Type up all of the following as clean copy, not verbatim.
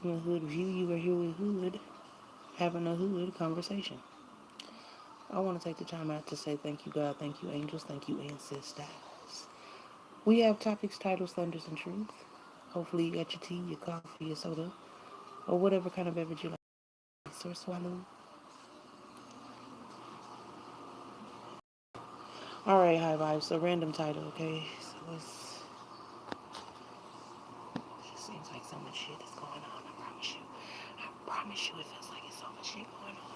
In a hood view, you are here with hood, having a hood conversation. I want to take the time out to say thank you, God, thank you, angels, thank you, ancestors. We have topics, titles, thunders, and truth. Hopefully, you got your tea, your coffee, your soda, or whatever kind of beverage you like. Or swallow. All right, high vibes. So, random title, okay? So, it seems like so much shit is going on. I promise you. I promise you, it feels like it's so much shit going on.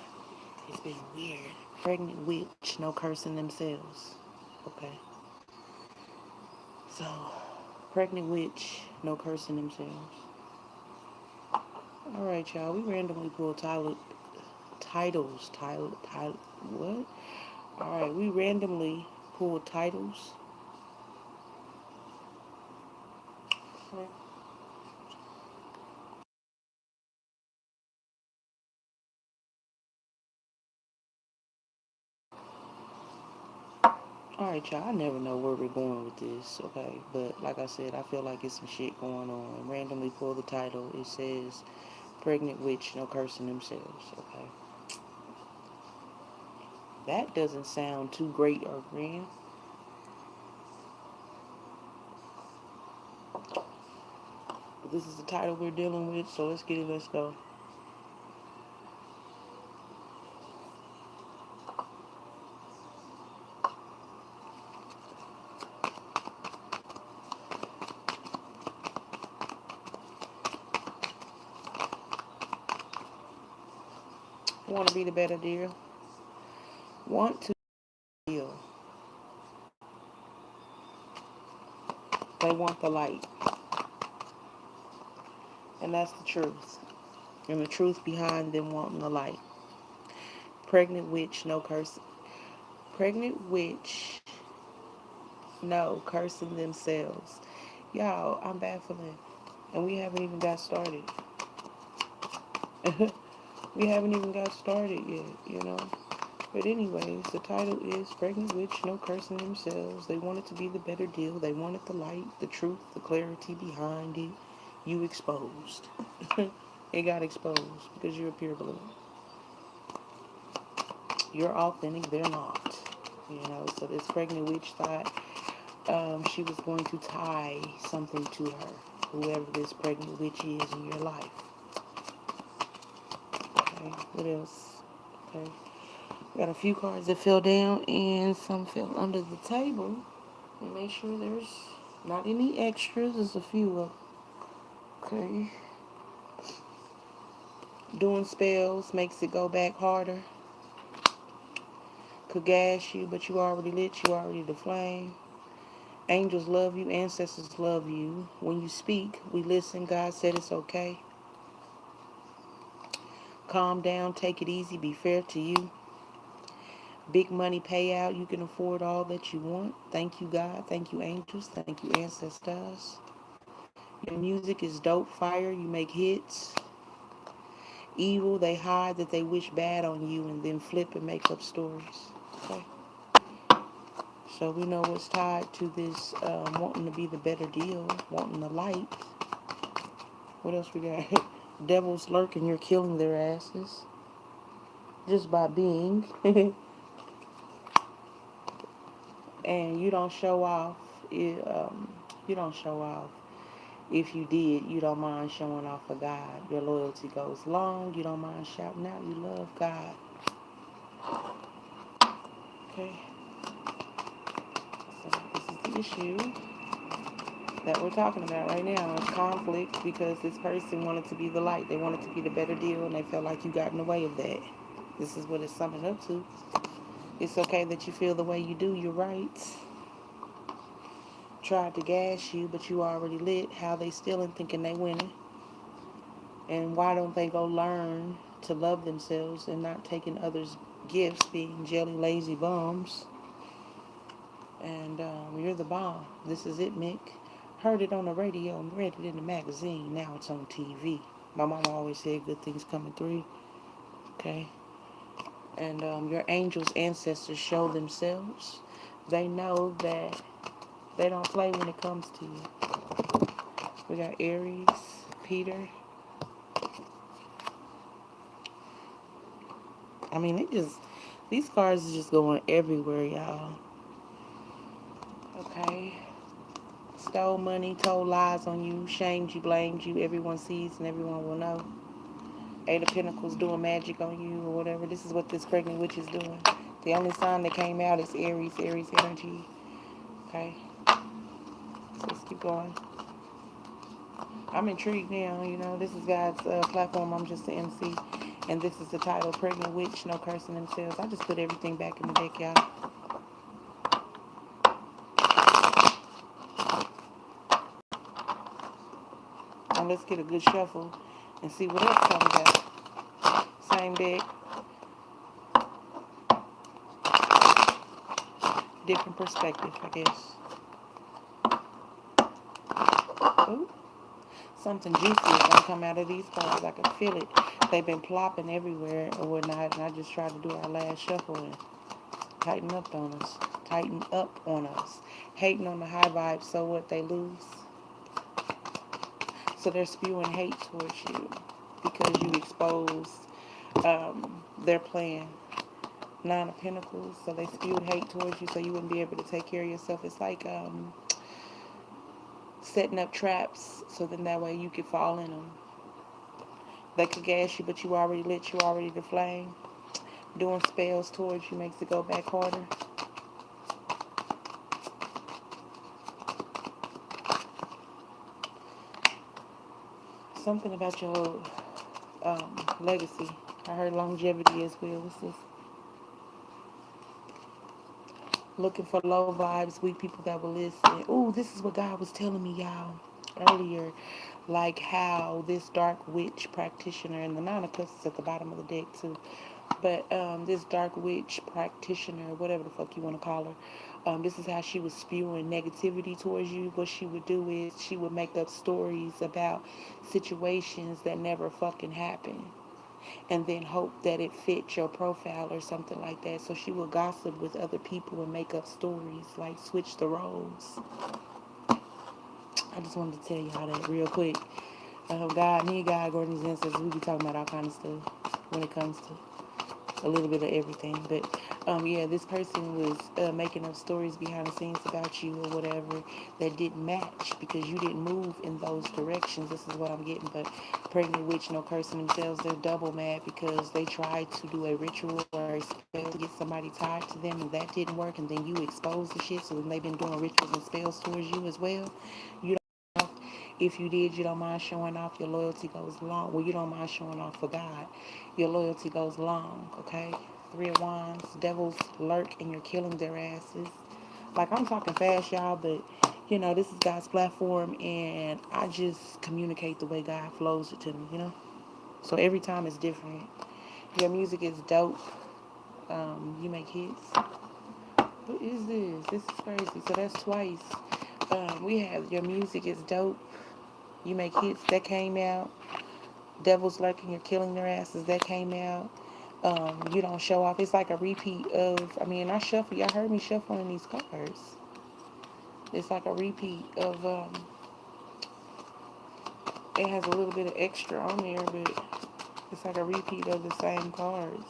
It's been weird. Pregnant witch, no cursing themselves. Okay. So, pregnant witch, no cursing themselves. All right, y'all. We randomly pulled what? All right, we randomly pulled titles. All right, y'all. I never know where we're going with this, okay? But like I said, I feel like it's some shit going on. Randomly pull the title. It says, "Pregnant witch, no cursing themselves." Okay, that doesn't sound too great or grand. But this is the title we're dealing with, so let's get it. Let's go. Want to be the better deal? Want to deal? They want the light, and that's the truth. And the truth behind them wanting the light. Pregnant witch, no cursing. Pregnant witch, no cursing themselves. Y'all, I'm baffling. And we haven't even got started. We haven't even got started yet, you know. But anyways, the title is Pregnant Witch, No Cursing Themselves. They want it to be the better deal. They wanted the light, the truth, the clarity behind it. You exposed. It got exposed because you're a pure blood. You're authentic, they're not. You know, so this pregnant witch thought she was going to tie something to her, whoever this pregnant witch is in your life. Okay, what else? Okay, got a few cards that fell down and some fell under the table. And make sure there's not any extras. There's a few of them. Okay. Doing spells makes it go back harder. Could gas you, but you already lit. You already the flame. Angels love you. Ancestors love you. When you speak, we listen. God said it's okay. Calm down. Take it easy. Be fair to you. Big money payout. You can afford all that you want. Thank you, God. Thank you, angels. Thank you, ancestors. Your music is dope fire. You make hits. Evil, they hide that they wish bad on you and then flip and make up stories. Okay. So we know what's tied to this wanting to be the better deal, wanting the light. What else we got? Devils lurking, you're killing their asses just by being. And you don't show off. You don't show off. If you did, you don't mind showing off for God. Your loyalty goes long. You don't mind shouting out. You love God. Okay. So this is the issue that we're talking about right now. It's conflict because this person wanted to be the light. They wanted to be the better deal, and they felt like you got in the way of that. This is what it's summing up to. It's okay that you feel the way you do. You're right. Tried to gas you, but you already lit. How they still and thinking they winning? And why don't they go learn to love themselves and not taking others' gifts, being jelly lazy bums? And you're the bomb. This is it, Mick. Heard it on the radio and read it in the magazine. Now it's on TV. My mama always said good things coming through. Okay. And your angels, ancestors show themselves. They know that they don't play when it comes to you. We got Aries, Peter, I mean, these cards is just going everywhere, y'all. Okay. Stole money, told lies on you, shamed you, blamed you. Everyone sees and everyone will know. Eight of Pentacles doing magic on you or whatever. This is what this pregnant witch is doing. The only sign that came out is Aries, Aries energy. Okay. So let's keep going. I'm intrigued now. You know, this is God's platform. I'm just the MC. And this is the title, Pregnant Witch, No Cursing Themselves. I just put everything back in the deck, y'all. Now let's get a good shuffle and see what else comes out. Same deck, different perspective, I guess. Ooh. Something juicy is going to come out of these cards. I can feel it. They've been plopping everywhere or whatnot, and I just tried to do our last shuffle and tighten up on us. Tighten up on us. Hating on the high vibes, so what, they lose? So they're spewing hate towards you because you exposed their plan. Nine of Pentacles, so they spewed hate towards you so you wouldn't be able to take care of yourself. It's like setting up traps so then that way you could fall in them. They could gas you, but you already lit, you already the flame. Doing spells towards you makes it go back harder. Something about your legacy. I heard longevity as well. What's this? Looking for low vibes, weak people that will listen. Ooh, this is what God was telling me, y'all, earlier. Like how this dark witch practitioner, and the Nine of Cups is at the bottom of the deck too. But this dark witch practitioner, whatever the fuck you want to call her, this is how she was spewing negativity towards you. What she would do is she would make up stories about situations that never fucking happened, and then hope that it fit your profile or something like that. So she will gossip with other people and make up stories, like switch the roles. I just wanted to tell y'all that real quick. God, me and God, Gordon's ancestors, we be talking about all kind of stuff when it comes to a little bit of everything. But yeah, this person was making up stories behind the scenes about you or whatever that didn't match because you didn't move in those directions. This is what I'm getting. But pregnant witch, no cursing themselves, they're double mad because they tried to do a ritual or a spell to get somebody tied to them and that didn't work, and then you exposed the shit, so then they've been doing rituals and spells towards you as well. You don't, if you did, you don't mind showing off, your loyalty goes long. Well, you don't mind showing off for God, your loyalty goes long. Okay. Three of Wands, devils lurk and you're killing their asses. Like, I'm talking fast, y'all, but you know, this is God's platform and I just communicate the way God flows it to me, you know? So every time it's different. Your music is dope. You make hits. What is this? This is crazy. So that's twice. We have your music is dope. You make hits. That came out. Devils lurking, you're killing their asses. That came out. You don't show off. It's like a repeat of, I mean, I shuffle. Y'all heard me shuffling these cards. It's like a repeat of, it has a little bit of extra on there, but it's like a repeat of the same cards.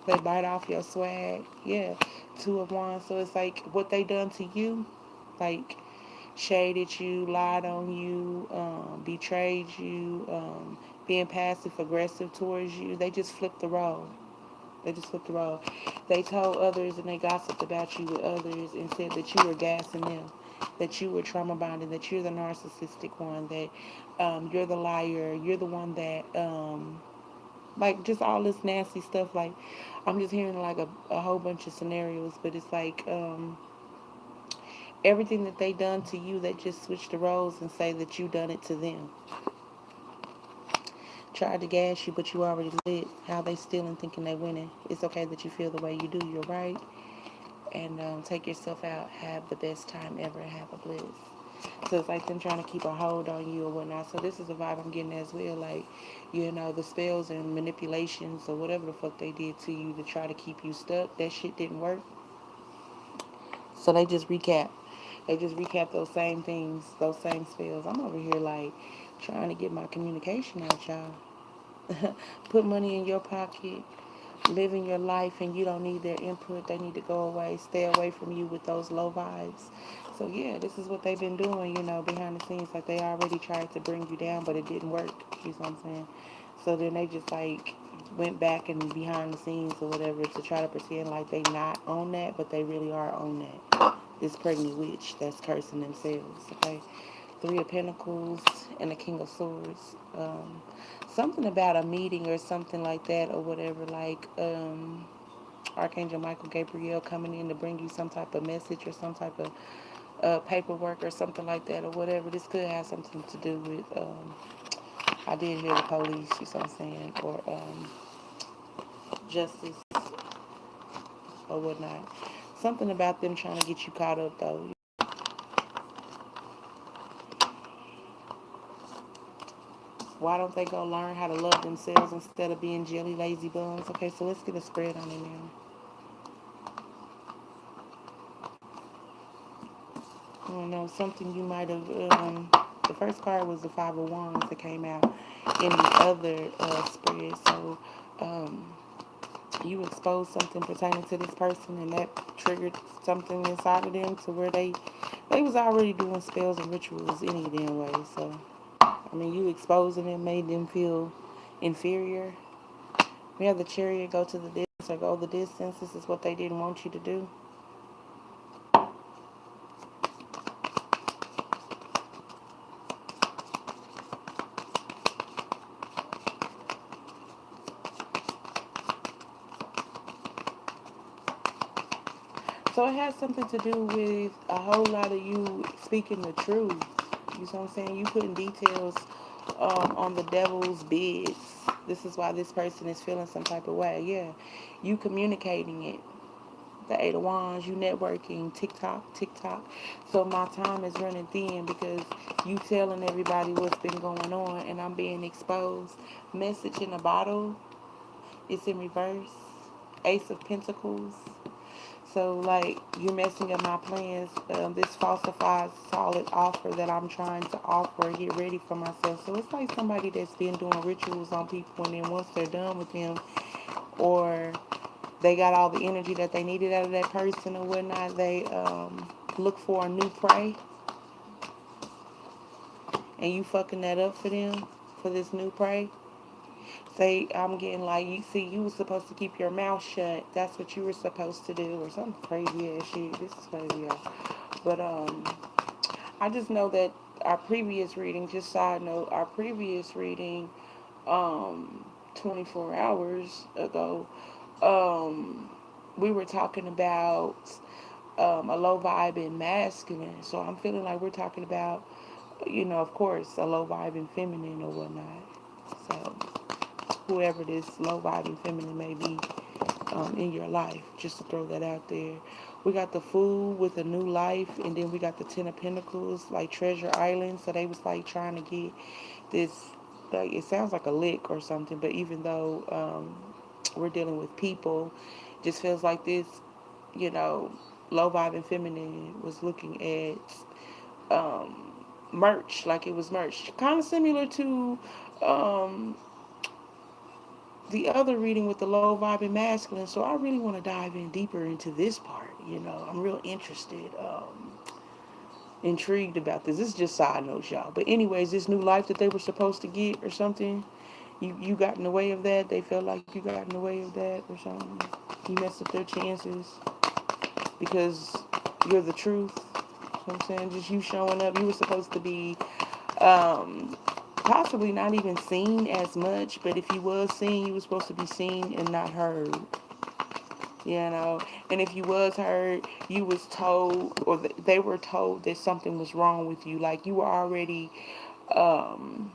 They bite off your swag. Yeah. Two of Wands. So it's like what they done to you, like shaded you, lied on you, betrayed you, being passive aggressive towards you. They just flipped the role. They just flipped the role. They told others and they gossiped about you with others and said that you were gassing them, that you were trauma bonding, that you're the narcissistic one, that you're the liar, you're the one that, like, just all this nasty stuff. Like, I'm just hearing like a whole bunch of scenarios, but it's like everything that they done to you, they just switch the roles and say that you done it to them. Tried to gas you, but you already lit. How they stealing, thinking they winning. It's okay that you feel the way you do. You're right. And take yourself out. Have the best time ever. Have a bliss. So it's like them trying to keep a hold on you or whatnot. So this is a vibe I'm getting as well. Like, you know, the spells and manipulations or whatever the fuck they did to you to try to keep you stuck. That shit didn't work. So they just recap. They just recap those same things, those same spells. I'm over here like trying to get my communication out, y'all. put money in your pocket, living your life, and you don't need their input. They need to go away, stay away from you with those low vibes. So yeah, this is what they've been doing, behind the scenes. Like they already tried to bring you down, but it didn't work. You know what I'm saying? So then they just like went back and behind the scenes or whatever to try to pretend like they not on that, but they really are on that. This pregnant witch that's cursing themselves. Okay, Three of Pentacles and the King of Swords. Something about a meeting or something like that or whatever. Like Archangel Michael Gabriel coming in to bring you some type of message or some type of paperwork or something like that or whatever. This could have something to do with. I did hear the police. You know what I'm saying, or justice or whatnot. Something about them trying to get you caught up though. Why don't they go learn how to love themselves instead of being jelly lazy bums? Okay, so let's get a spread on it now. I don't know, something you might have. The first card was the Five of Wands that came out in the other spread. So um, you exposed something pertaining to this person, and that triggered something inside of them to where they was already doing spells and rituals any damn way. So I mean, you exposing them made them feel inferior. We have the Chariot, go to the distance or go the distance. This is what they didn't want you to do. So it has something to do with a whole lot of you speaking the truth. You know what I'm saying? You putting details on the devil's bids. This is why this person is feeling some type of way. Yeah, you communicating it. The Eight of Wands, you networking, TikTok, TikTok. So my time is running thin because you telling everybody what's been going on and I'm being exposed. Message in a bottle, it's in reverse. Ace of Pentacles. So, like, you're messing up my plans. This falsified solid offer that I'm trying to offer, get ready for myself. So, it's like somebody that's been doing rituals on people, and then once they're done with them, or they got all the energy that they needed out of that person or whatnot, they look for a new prey, and you fucking that up for them, for this new prey. Say, I'm getting like, you see, you were supposed to keep your mouth shut. That's what you were supposed to do, or some crazy ass shit. This is crazy, y'all. But I just know that our previous reading, just side note, our previous reading, 24 hours ago, we were talking about a low vibe in masculine. So I'm feeling like we're talking about, of course, a low vibe in feminine or whatnot. So whoever this low vibing feminine may be in your life, just to throw that out there. We got the Fool with a new life, and then we got the Ten of Pentacles, like Treasure Island. So they was like trying to get this, like, it sounds like a lick or something, but even though we're dealing with people, just feels like this, you know, low vibing feminine was looking at merch, like it was merch, kind of similar to the other reading with the low vibe and masculine. So I really want to dive in deeper into this part. I'm real interested, intrigued about this. This is just side notes, y'all. But anyways, this new life that they were supposed to get or something, you got in the way of that. They felt like you got in the way of that or something. You messed up their chances because you're the truth. You know what I'm saying? Just you showing up. You were supposed to be possibly not even seen as much, but if you was seen, you was supposed to be seen and not heard. And if you was heard, you was told, or they were told that something was wrong with you, like you were already um,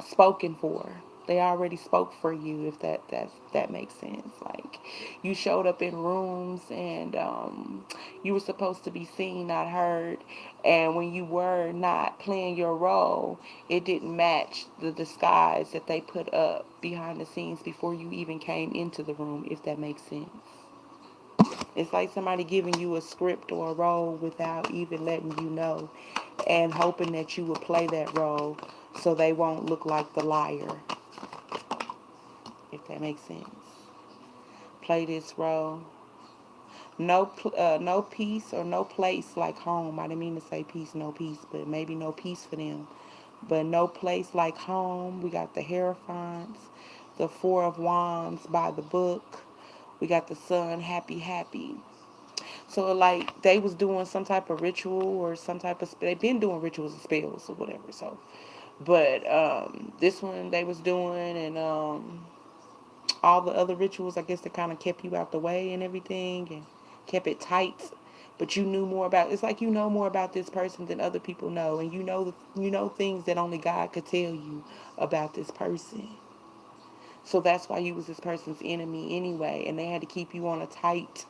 spoken for. They already spoke for you, if that makes sense. Like you showed up in rooms and you were supposed to be seen, not heard. And when you were not playing your role, it didn't match the disguise that they put up behind the scenes before you even came into the room, if that makes sense. It's like somebody giving you a script or a role without even letting you know, and hoping that you will play that role so they won't look like the liar. if that makes sense. Play this role. No peace or no place like home. I didn't mean to say peace, no peace, but maybe no peace for them. But no place like home. We got the Hierophants, the Four of Wands by the book. We got the Sun, happy, happy. So like they was doing some type of ritual or some type of they've been doing rituals and spells or whatever. So, but this one they was doing and all the other rituals, I guess, that kind of kept you out the way and everything and kept it tight. But you knew more about. It's like you know more about this person than other people know, and you know things that only God could tell you about this person. So that's why you was this person's enemy anyway, and they had to keep you on a tight,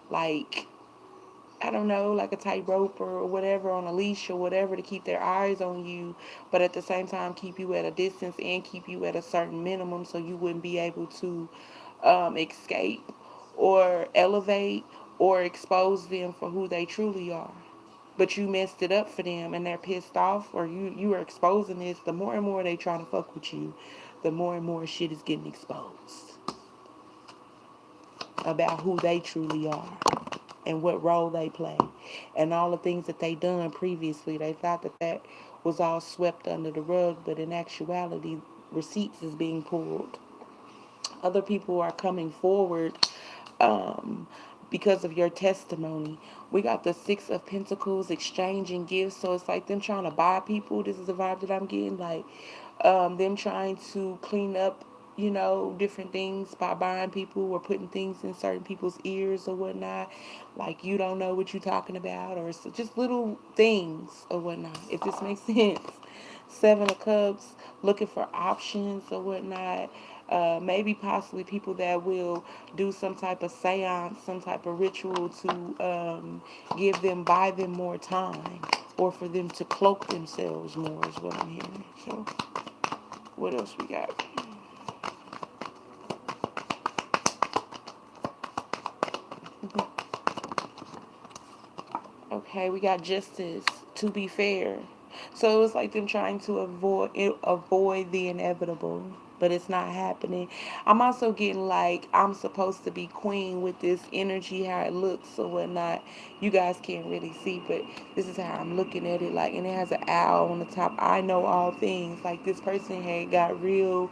like I don't know, like a tightrope or whatever on a leash or whatever to keep their eyes on you, but at the same time keep you at a distance and keep you at a certain minimum so you wouldn't be able to escape or elevate or expose them for who they truly are. But you messed it up for them and they're pissed off, or you are exposing this. The more and more they try to fuck with you, the more and more shit is getting exposed about who they truly are and what role they play and all the things that they done previously. They thought that that was all swept under the rug, but in actuality, receipts is being pulled. Other people are coming forward um, because of your testimony. We got the Six of Pentacles exchanging gifts, so it's like them trying to buy people. This is the vibe that I'm getting, like them trying to clean up, you know, different things by buying people or putting things in certain people's ears or whatnot. Like you don't know what you're talking about, or it's just little things or whatnot. If this makes sense. Seven of Cups, looking for options or whatnot. Maybe possibly people that will do some type of seance, some type of ritual to buy them more time, or for them to cloak themselves more is what I'm hearing. So, what else we got? Okay, we got justice. To be fair, so it's like them trying to avoid the inevitable, but it's not happening. I'm also getting like I'm supposed to be queen with this energy, how it looks or whatnot. You guys can't really see, but this is how I'm looking at it. Like, and it has an owl on the top. I know all things. Like this person had got real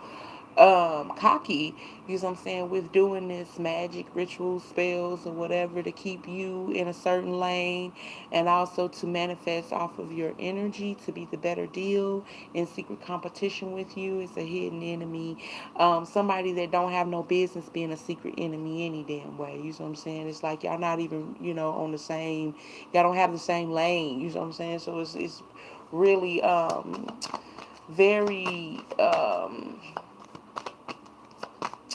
cocky, you know what I'm saying, with doing this magic ritual spells or whatever to keep you in a certain lane and also to manifest off of your energy to be the better deal in secret competition with you. It's a hidden enemy. Somebody that don't have no business being a secret enemy any damn way. You know what I'm saying? It's like y'all not even, you know, on the same, y'all don't have the same lane. You know what I'm saying? So it's really very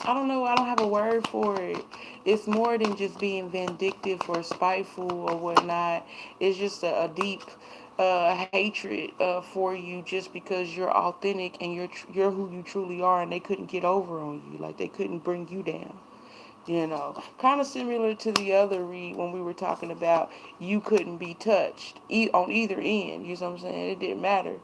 I don't know. I don't have a word for it. It's more than just being vindictive or spiteful or whatnot. It's just a deep hatred for you just because you're authentic and you're who you truly are, and they couldn't get over on you. Like they couldn't bring you down. You know, kind of similar to the other read when we were talking about you couldn't be touched on either end. You know what I'm saying? It didn't matter.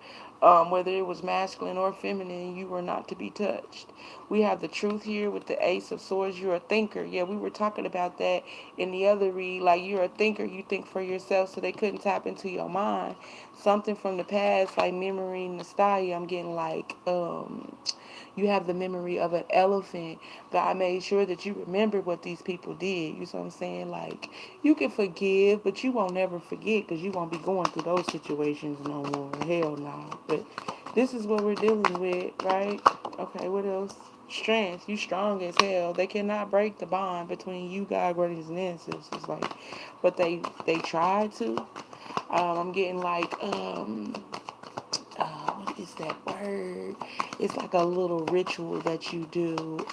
Whether it was masculine or feminine, you were not to be touched. We have the truth here with the Ace of Swords. You're a thinker. Yeah, we were talking about that in the other read. Like, you're a thinker. You think for yourself, so they couldn't tap into your mind. Something from the past, like memory, nostalgia. I'm getting like, you have the memory of an elephant. God made sure that you remember what these people did. You know what I'm saying? Like, you can forgive, but you won't never forget because you won't be going through those situations no more. Hell no. But this is what we're dealing with, right? Okay, what else? Strength. You strong as hell. They cannot break the bond between you, God, brothers, and ancestors. Like, but they tried to. I'm getting like what is that word? It's like a little ritual that you do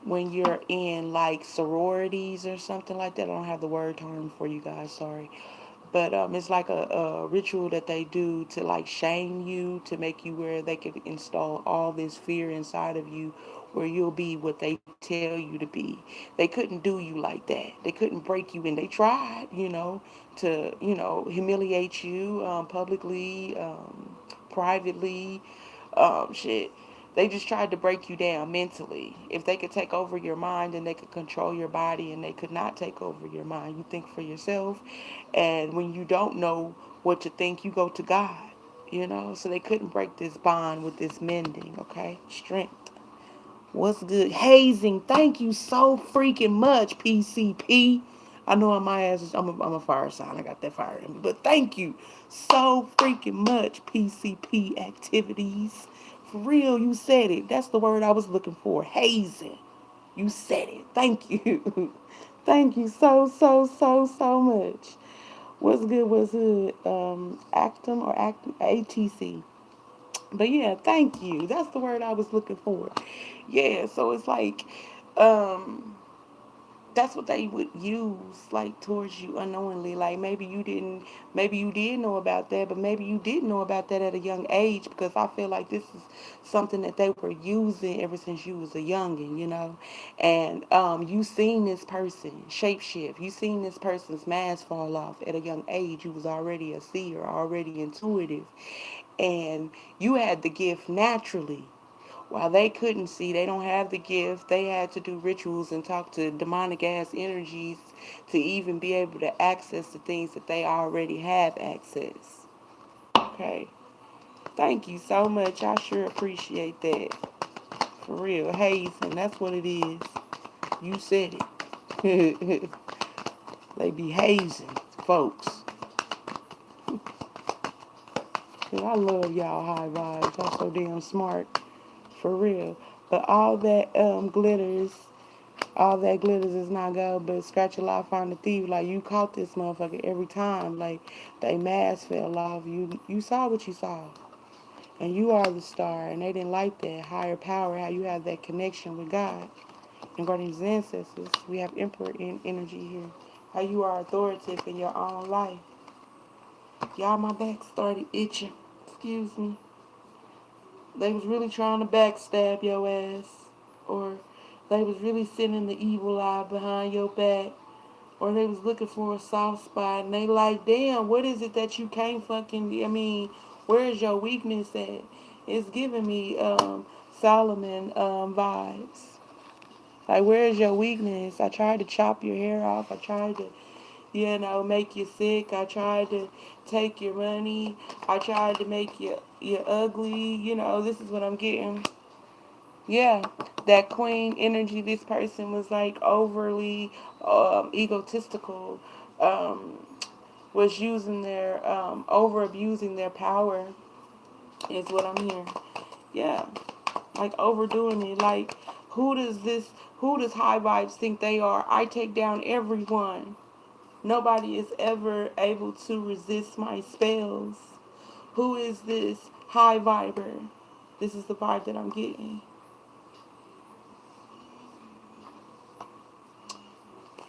when you're in like sororities or something like that. I don't have the word term for you guys, sorry. But it's like a ritual that they do to like shame you, to make you where they can install all this fear inside of you, where you'll be what they tell you to be. They couldn't do you like that. They couldn't break you, and they tried, to humiliate you publicly, privately, shit. They just tried to break you down mentally. If they could take over your mind, and they could control your body, and they could not take over your mind. You think for yourself, and when you don't know what to think, you go to God. So they couldn't break this bond with this mending. Okay, strength. What's good? Hazing. Thank you so freaking much, PCP. I know on my ass, I'm a fire sign. I got that fire in me. But thank you so freaking much, PCP activities. For real, you said it. That's the word I was looking for. Hazing. You said it. Thank you. Thank you so, so, so, so much. What's good? What's good? Actum or Actum? ATC. But yeah, thank you. That's the word I was looking for. Yeah, so it's like, um, that's what they would use, like, towards you unknowingly. Like, maybe you did know about that, but maybe you didn't know about that at a young age, because I feel like this is something that they were using ever since you was a youngin. And you seen this person shapeshift. You seen this person's mask fall off at a young age. You was already a seer, already intuitive, and you had the gift naturally. While they couldn't see, they don't have the gift, they had to do rituals and talk to demonic ass energies to even be able to access the things that they already have access. Okay. Thank you so much. I sure appreciate that. For real. Hazing. That's what it is. You said it. They be hazing, folks. I love y'all high vibes. Y'all so damn smart. For real. But all that glitters is not gold, but scratch a lot, find the thief. Like, you caught this motherfucker every time. Like, they mask fell off. You saw what you saw. And you are the star. And they didn't like that. Higher power, how you have that connection with God and guardians and ancestors. We have emperor in energy here. How you are authoritative in your own life. Y'all, my back started itching. Excuse me. They was really trying to backstab your ass. Or they was really sending the evil eye behind your back. Or they was looking for a soft spot. And they like, damn, what is it that you can't where's your weakness at? It's giving me Solomon vibes. Like, where's your weakness? I tried to chop your hair off. I tried to, make you sick. I tried to take your money. I tried to make you ugly. This is what I'm getting. Yeah, that queen energy. This person was like overly egotistical. Was using their over abusing their power. Is what I'm hearing. Yeah, like overdoing it. Like, who does high vibes think they are? I take down everyone. Nobody is ever able to resist my spells. Who is this high viber? This is the vibe that I'm getting.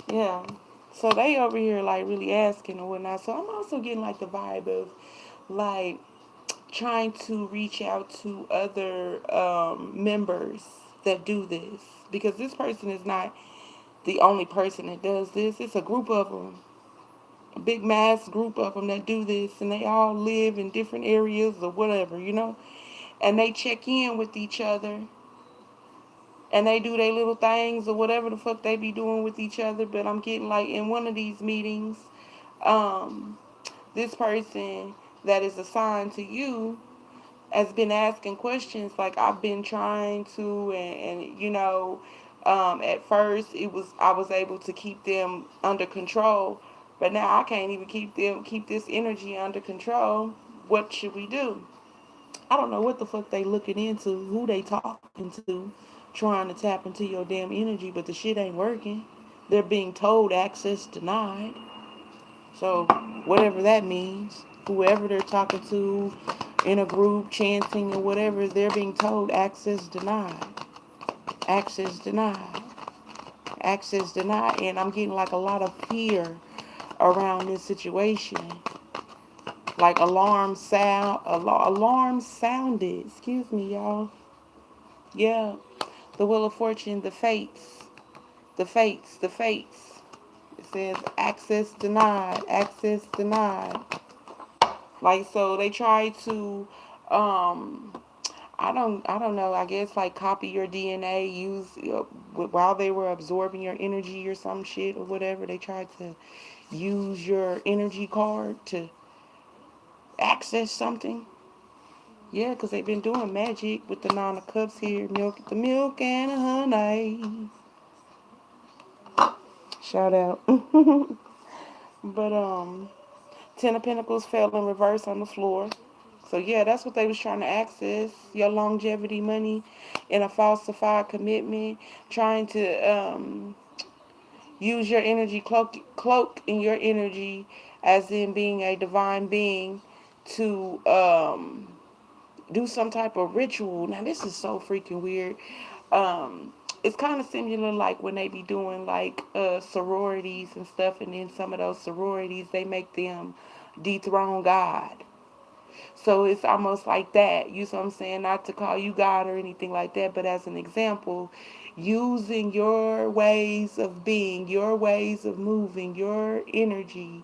Yeah. So they over here like really asking and whatnot. So I'm also getting like the vibe of like trying to reach out to other members that do this, because this person is not the only person that does this. It's a group of them, a big mass group of them that do this, and they all live in different areas or whatever. And they check in with each other, and they do their little things or whatever the fuck they be doing with each other. But I'm getting like in one of these meetings, um, this person that is assigned to you has been asking questions. Like, I've been trying to, at first I was able to keep them under control, but now I can't even keep this energy under control. What should we do? I don't know what the fuck they looking into, who they talking to, trying to tap into your damn energy, but the shit ain't working. They're being told access denied. So whatever that means, whoever they're talking to in a group, chanting or whatever, they're being told access denied. Access denied. Access denied. And I'm getting like a lot of fear around this situation. Like alarm sounded. Excuse me, y'all. Yeah. The Wheel of Fortune, the fates. The fates, the fates. It says access denied. Access denied. Like, so they try to, I don't know. I guess like copy your DNA, use while they were absorbing your energy or some shit or whatever. They tried to use your energy card to access something. Yeah, because they've been doing magic with the Nine of Cups here. The milk and the honey. Shout out. But Ten of Pentacles fell in reverse on the floor. So yeah, that's what they was trying to access. Your longevity money in a falsified commitment. Trying to use your energy, cloak in your energy as in being a divine being to do some type of ritual. Now this is so freaking weird. It's kind of similar like when they be doing like sororities and stuff, and then some of those sororities they make them dethrone God. So it's almost like that. You know what I'm saying? Not to call you God or anything like that, but as an example, using your ways of being, your ways of moving, your energy,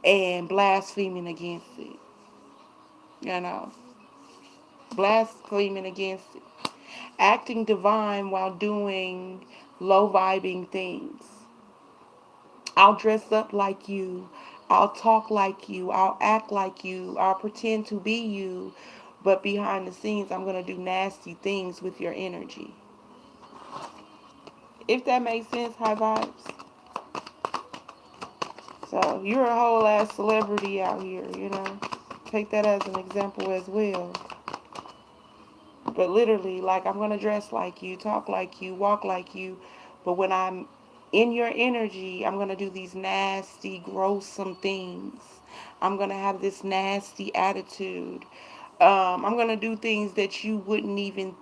and blaspheming against it. You know, blaspheming against it. Acting divine while doing low vibing things. I'll dress up like you. I'll talk like you. I'll act like you. I'll pretend to be you. But behind the scenes, I'm going to do nasty things with your energy. If that makes sense, high vibes. So you're a whole ass celebrity out here, you know. Take that as an example as well. But literally, like, I'm going to dress like you, talk like you, walk like you. But when I'm in your energy, I'm going to do these nasty, gruesome things. I'm going to have this nasty attitude. I'm going to do things that you wouldn't even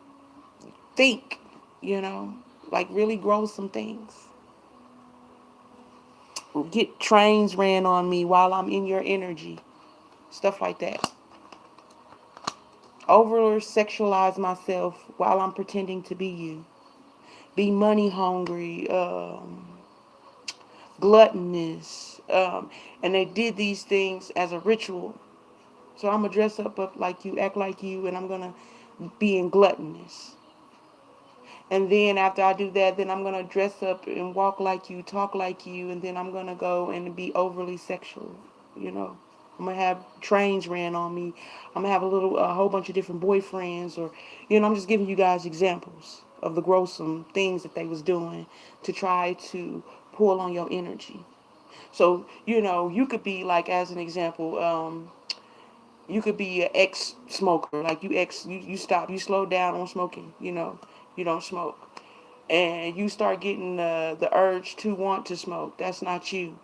think, you know, like really gruesome things. Get trains ran on me while I'm in your energy. Stuff like that. Over sexualize myself while I'm pretending to be you. Be money hungry, gluttonous. And they did these things as a ritual. So I'm going to dress up like you, act like you, and I'm going to be in gluttonous. And then after I do that, then I'm going to dress up and walk like you, talk like you, and then I'm going to go and be overly sexual, you know. I'm going to have trains ran on me. I'm going to have a whole bunch of different boyfriends or, you know, I'm just giving you guys examples of the gruesome things that they was doing to try to pull on your energy. So, you know, you could be like, as an example, you could be an ex-smoker. Like you stop, you slow down on smoking, you know, you don't smoke. And you start getting the urge to want to smoke. That's not you.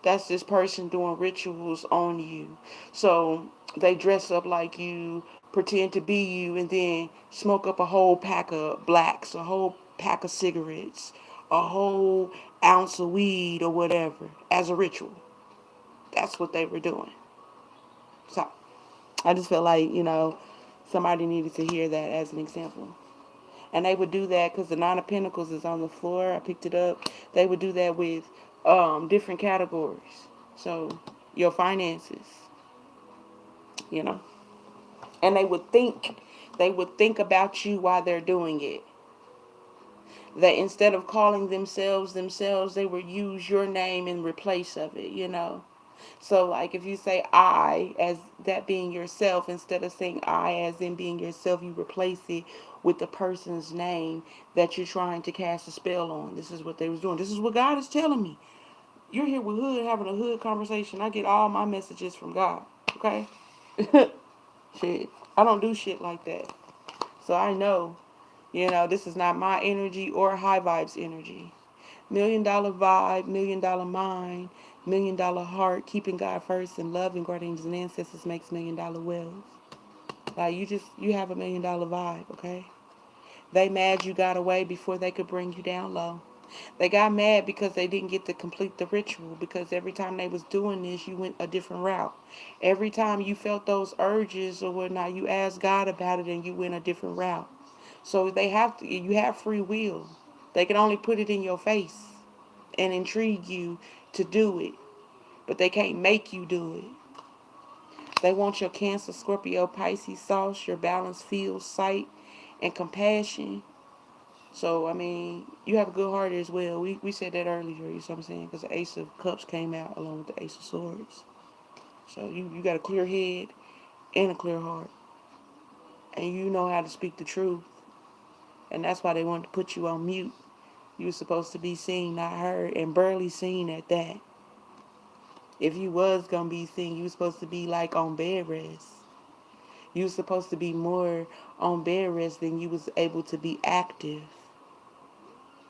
That's this person doing rituals on you. So they dress up like you, pretend to be you, and then smoke up a whole pack of blacks, a whole pack of cigarettes, a whole ounce of weed or whatever as a ritual. That's what they were doing. So I just felt like, you know, somebody needed to hear that as an example. And they would do that because the Nine of Pentacles is on the floor. I picked it up. They would do that with different categories. So your finances, you know, and they would think about you while they're doing it. That instead of calling themselves, they would use your name in replace of it, you know. So, like, if you say I as that being yourself, instead of saying I as in being yourself, you replace it with the person's name that you're trying to cast a spell on. This is what they was doing. This is what God is telling me. You're here with Hood having a Hood conversation. I get all my messages from God. Okay? Shit. I don't do shit like that. So I know, you know, this is not my energy or high vibes energy. $1 million vibe, $1 million mind, $1 million heart, keeping God first and loving guardians and ancestors makes $1 million wealth. Like you have $1 million vibe, okay? They mad you got away before they could bring you down low. They got mad because they didn't get to complete the ritual because every time they was doing this, you went a different route. Every time you felt those urges or whatnot, you asked God about it and you went a different route. So you have free will. They can only put it in your face and intrigue you to do it, but they can't make you do it. They want your Cancer, Scorpio, Pisces sauce, your balance, feel, sight, and compassion. So, I mean, you have a good heart as well. We said that earlier, you know what I'm saying? Because the Ace of Cups came out along with the Ace of Swords. So, you got a clear head and a clear heart. And you know how to speak the truth. And that's why they wanted to put you on mute. You were supposed to be seen, not heard, and barely seen at that. If you was going to be seen, you were supposed to be like on bed rest. You were supposed to be more on bed rest than you was able to be active.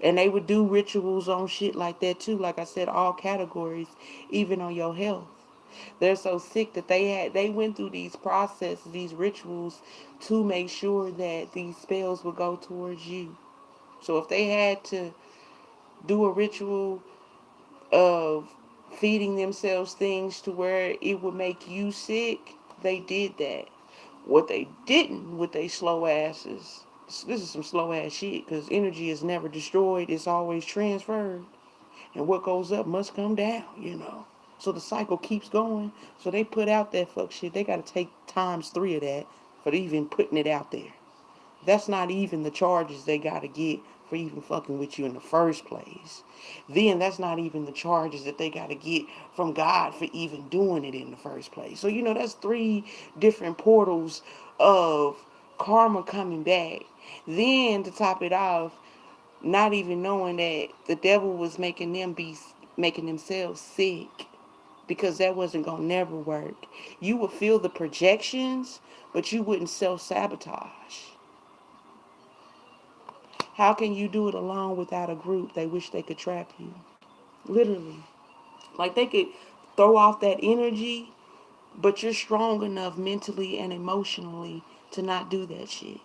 And they would do rituals on shit like that too. Like I said, all categories, even on your health. They're so sick that they went through these processes, these rituals, to make sure that these spells would go towards you. So if they had to do a ritual of feeding themselves things to where it would make you sick, they did that. What they didn't with they slow asses, this is some slow ass shit, because energy is never destroyed, it's always transferred. And what goes up must come down. So the cycle keeps going. So they put out that fuck shit. They got to take times three of that for even putting it out there. That's not even the charges they got to get for even fucking with you in the first place. Then that's not even the charges that they got to get from God for even doing it in the first place. So, that's three different portals of karma coming back. Then to top it off, not even knowing that the devil was making themselves sick, because that wasn't gonna never work. You would feel the projections, but you wouldn't self-sabotage. How can you do it alone without a group? They wish they could trap you. Literally. Like they could throw off that energy, but you're strong enough mentally and emotionally to not do that shit.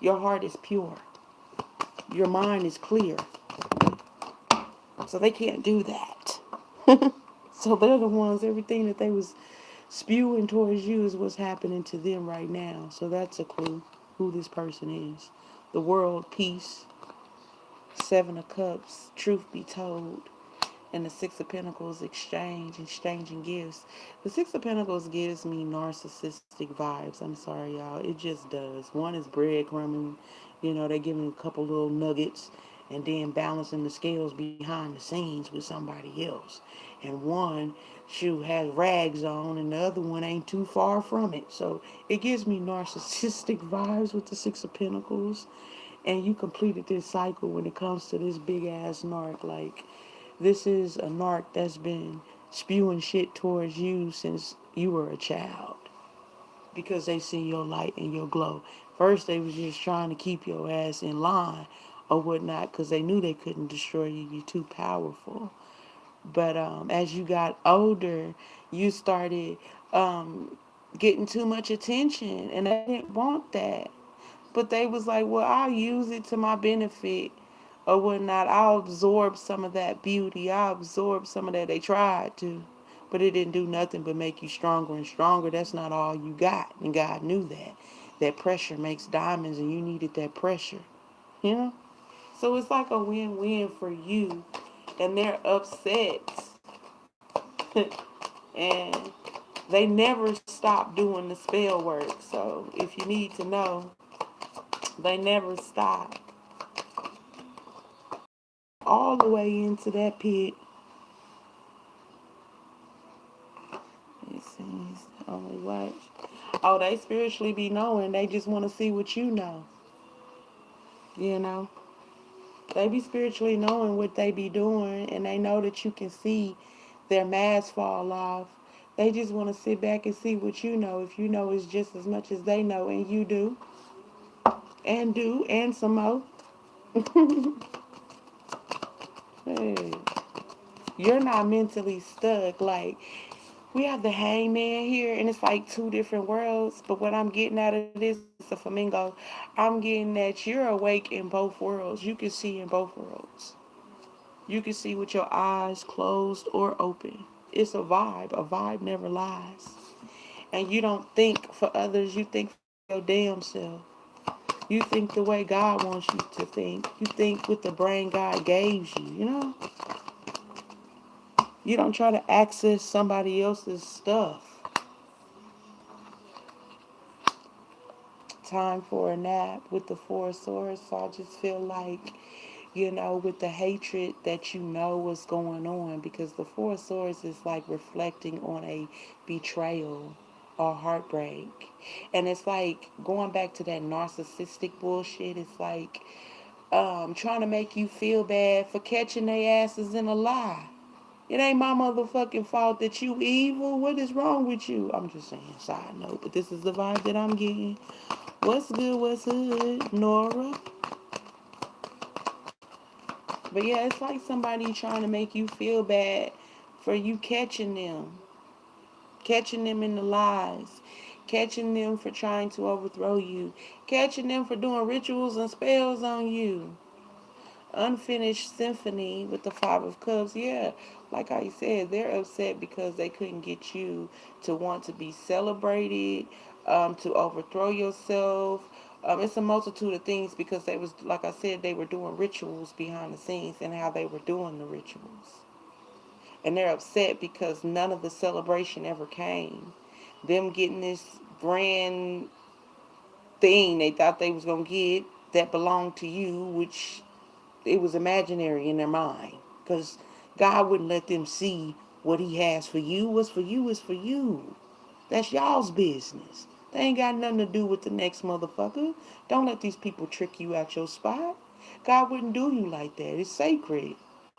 Your heart is pure. Your mind is clear. So they can't do that. So they're the ones, everything that they was spewing towards you is what's happening to them right now. So that's a clue who this person is. The world, peace, Seven of Cups, truth be told, and the Six of Pentacles, exchanging gifts. The Six of Pentacles gives me narcissistic vibes. I'm sorry, y'all. It just does. One is breadcrumbing. They're giving a couple little nuggets and then balancing the scales behind the scenes with somebody else. And one shoe has rags on and the other one ain't too far from it. So it gives me narcissistic vibes with the Six of Pentacles. And you completed this cycle when it comes to this big ass narc. Like, this is a narc that's been spewing shit towards you since you were a child, because they see your light and your glow. First, they was just trying to keep your ass in line or whatnot, because they knew they couldn't destroy you. You're too powerful. But as you got older, you started getting too much attention, and they didn't want that. But they was like, well, I'll use it to my benefit or whatnot. I'll absorb some of that beauty. I'll absorb some of that. They tried to, but it didn't do nothing but make you stronger and stronger. That's not all you got. And God knew that. That pressure makes diamonds, and you needed that pressure. You know? So it's like a win-win for you. And they're upset. And they never stop doing the spell work. So if you need to know, they never stop. All the way into that pit. It seems only watch. Oh, they spiritually be knowing. They just want to see what you know. You know? They be spiritually knowing what they be doing, and they know that you can see their mask fall off. They just want to sit back and see what you know. If you know it's just as much as they know, and you do, and some more. Hey, you're not mentally stuck. Like, we have the hangman here, and it's like two different worlds. But what I'm getting out of this, it's a flamingo. I'm getting that you're awake in both worlds. You can see in both worlds. You can see with your eyes closed or open. It's a vibe. A vibe never lies. And you don't think for others. You think for your damn self. You think the way God wants you to think. You think with the brain God gave you, you know? You don't try to access somebody else's stuff. Time for a nap with the Four of Swords. So I just feel like, with the hatred that what's going on, because the Four of Swords is like reflecting on a betrayal or heartbreak. And it's like going back to that narcissistic bullshit. It's like trying to make you feel bad for catching their asses in a lie. It ain't my motherfucking fault that you evil. What is wrong with you? I'm just saying, side note, but this is the vibe that I'm getting. What's good, what's hood, Nora? But yeah, it's like somebody trying to make you feel bad for you catching them in the lies, catching them for trying to overthrow you, catching them for doing rituals and spells on you. Unfinished symphony with the Five of Cups. Yeah, like I said, they're upset because they couldn't get you to want to be celebrated, to overthrow yourself. It's a multitude of things because they was, like I said, they were doing rituals behind the scenes and how they were doing the rituals. And they're upset because none of the celebration ever came. Them getting this grand thing they thought they was going to get that belonged to you, which it was imaginary in their mind, because God wouldn't let them see what he has for you. What's for you is for you. That's y'all's business. They ain't got nothing to do with the next motherfucker. Don't let these people trick you out your spot. God wouldn't do you like that. It's sacred.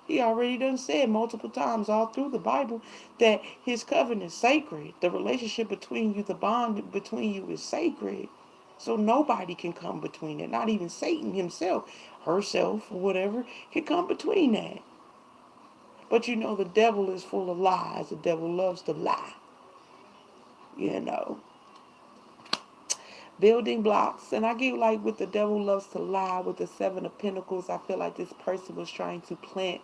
He already done said multiple times all through the Bible that his covenant is sacred. The relationship between you, the bond between you is sacred. So nobody can come between it. Not even Satan himself, herself, or whatever, can come between that. But the devil is full of lies. The devil loves to lie. You know. Building blocks. And I get like with the devil loves to lie with the Seven of Pentacles. I feel like this person was trying to plant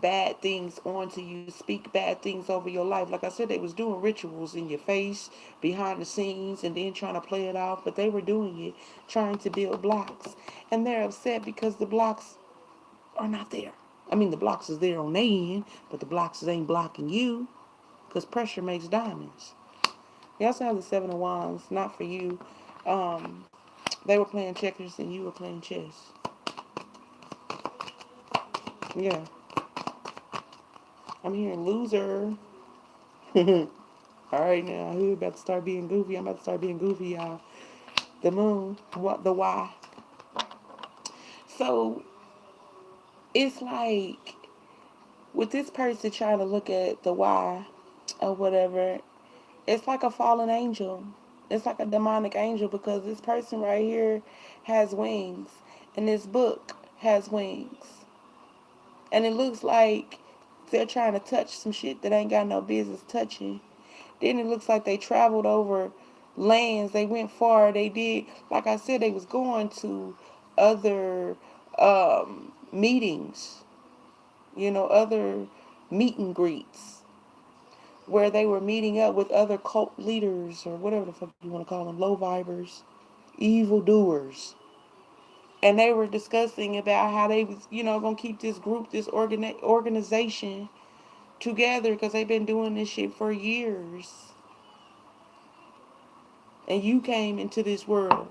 bad things onto you, speak bad things over your life. Like I said, they was doing rituals in your face, behind the scenes, and then trying to play it off. But they were doing it, trying to build blocks. And they're upset because the blocks are not there. I mean, the blocks is there on their end, but the blocks ain't blocking you, because pressure makes diamonds. You also have the Seven of Wands, not for you. Um, they were playing checkers and you were playing chess. Yeah. I'm hearing loser. All right, now who about to start being goofy? I'm about to start being goofy, y'all. The moon, what the why? So it's like with this person trying to look at the why or whatever, it's like a fallen angel. It's like a demonic angel because this person right here has wings and this book has wings. And it looks like they're trying to touch some shit that ain't got no business touching. Then it looks like they traveled over lands. They went far. They did, like I said, they was going to other meetings, other meet and greets where they were meeting up with other cult leaders or whatever the fuck you want to call them, low vibers, evil doers. And they were discussing about how they was, gonna keep this group, this organization together because they've been doing this shit for years. And you came into this world.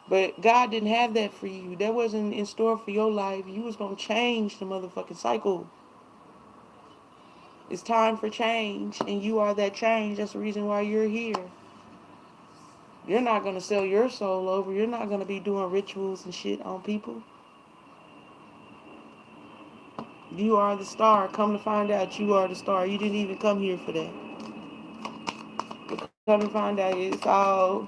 But God didn't have that for you. That wasn't in store for your life. You was going to change the motherfucking cycle. It's time for change. And you are that change. That's the reason why you're here. You're not going to sell your soul over. You're not going to be doing rituals and shit on people. You are the star. Come to find out you are the star. You didn't even come here for that. But come to find out it's all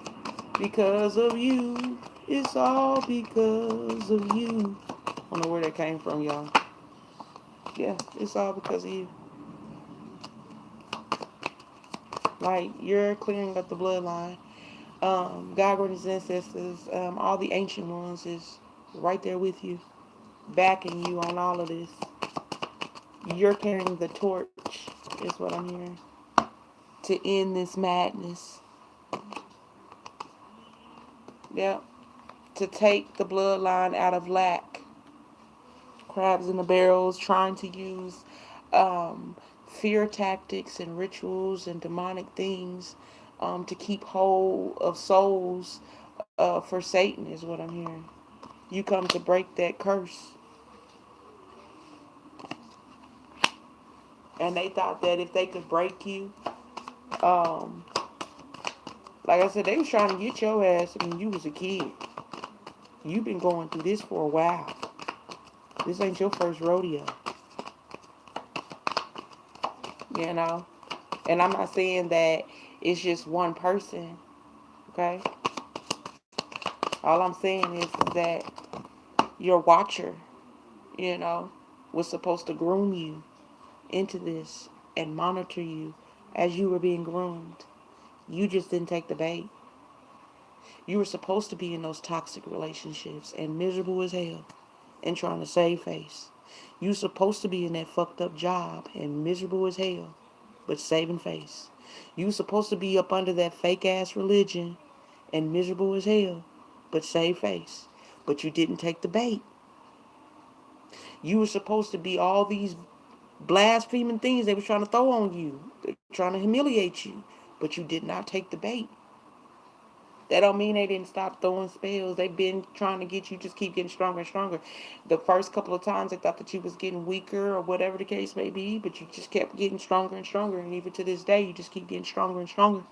because of you. It's all because of you. I don't know where that came from, y'all. Yeah, it's all because of you. Like, you're clearing up the bloodline. God and his ancestors, all the ancient ones is right there with you, backing you on all of this. You're carrying the torch, is what I'm hearing, to end this madness. Yep. To take the bloodline out of lack. Crabs in the barrels, trying to use fear tactics and rituals and demonic things to keep hold of souls for Satan, is what I'm hearing. You come to break that curse. And they thought that if they could break you, um, like I said, they was trying to get your ass when you was a kid. You've been going through this for a while. This ain't your first rodeo, you know? And I'm not saying that it's just one person, okay? All I'm saying is that your watcher, you know, was supposed to groom you into this and monitor you as you were being groomed. You just didn't take the bait. You were supposed to be in those toxic relationships and miserable as hell and trying to save face. You were supposed to be in that fucked up job and miserable as hell, but saving face. You were supposed to be up under that fake ass religion and miserable as hell, but save face. But you didn't take the bait. You were supposed to be all these blaspheming things they were trying to throw on you. They're trying to humiliate you, but you did not take the bait. That don't mean they didn't stop throwing spells. They've been trying to get you just keep getting stronger and stronger. The first couple of times they thought that you was getting weaker or whatever the case may be, but you just kept getting stronger and stronger. And even to this day, you just keep getting stronger and stronger.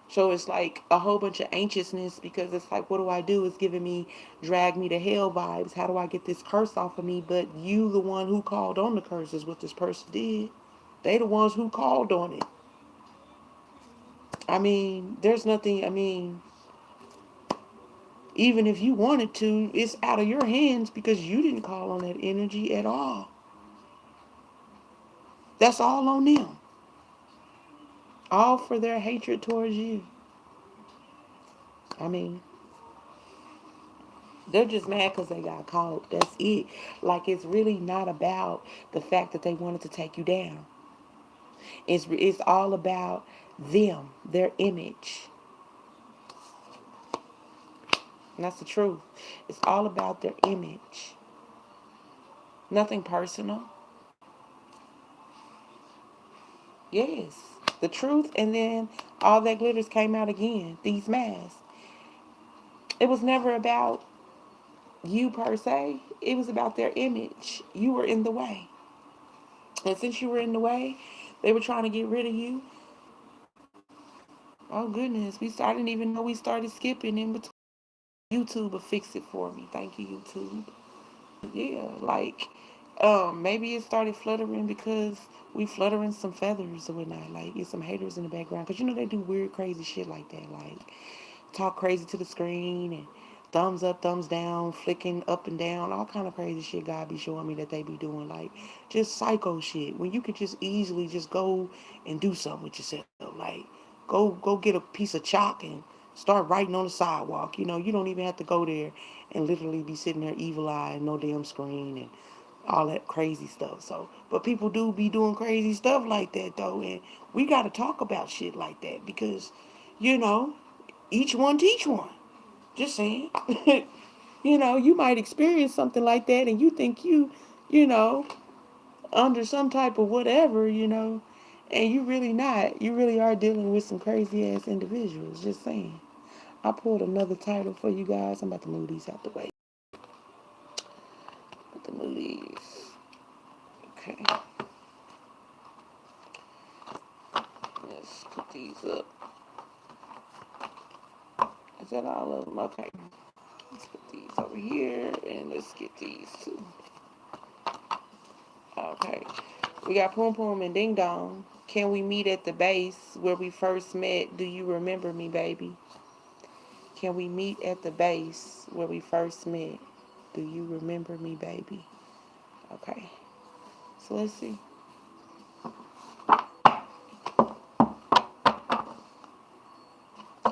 So it's like a whole bunch of anxiousness because it's like, what do I do? It's giving me drag me to hell vibes. How do I get this curse off of me? But you, the one who called on the curse, is what this person did. They the ones who called on it. I mean, there's nothing, I mean, even if you wanted to, it's out of your hands because you didn't call on that energy at all. That's all on them. All for their hatred towards you. I mean, they're just mad because they got caught. That's it. Like, it's really not about the fact that they wanted to take you down. It's all about them, their image. And that's the truth. It's all about their image. Nothing personal. Yes. The truth, and then all that glitters came out again. These masks. It was never about you per se. It was about their image. You were in the way. And since you were in the way, they were trying to get rid of you. Oh goodness, I didn't even know we started skipping in between. YouTube will fix it for me. Thank you, YouTube. Yeah, like maybe it started fluttering because we fluttering some feathers or whatnot. Like, it's some haters in the background because you know they do weird, crazy shit like that. Like, talk crazy to the screen and thumbs up, thumbs down, flicking up and down, all kind of crazy shit God be showing me that they be doing, like just psycho shit. When you could just easily just go and do something with yourself, like go get a piece of chalk and start writing on the sidewalk. You don't even have to go there and literally be sitting there evil eye and no damn screen and all that crazy stuff. So, but people do be doing crazy stuff like that though, and we got to talk about shit like that because, you know, each one teach one. Just saying. You might experience something like that and you think you know, under some type of whatever, and you really not. You really are dealing with some crazy ass individuals. Just saying. I pulled another title for you guys. I'm about to move these out the way. About to move these. Okay. Let's put these up. Is that all of them? Okay. Let's put these over here and let's get these too. Okay. We got Poom Poom and Ding Dong. Can we meet at the base where we first met? Do you remember me, baby? Can we meet at the base where we first met? Do you remember me, baby? Okay. So let's see.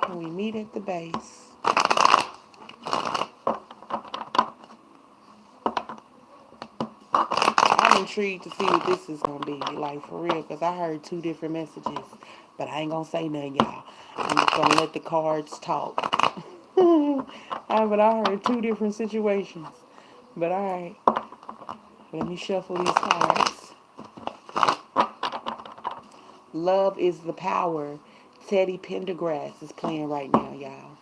Can we meet at the base? I'm intrigued to see what this is going to be. Like, for real. Because I heard two different messages. But I ain't going to say nothing, y'all. I'm just going to let the cards talk. But I heard two different situations. But alright. Let me shuffle these cards. Love is the power. Teddy Pendergrass is playing right now, y'all.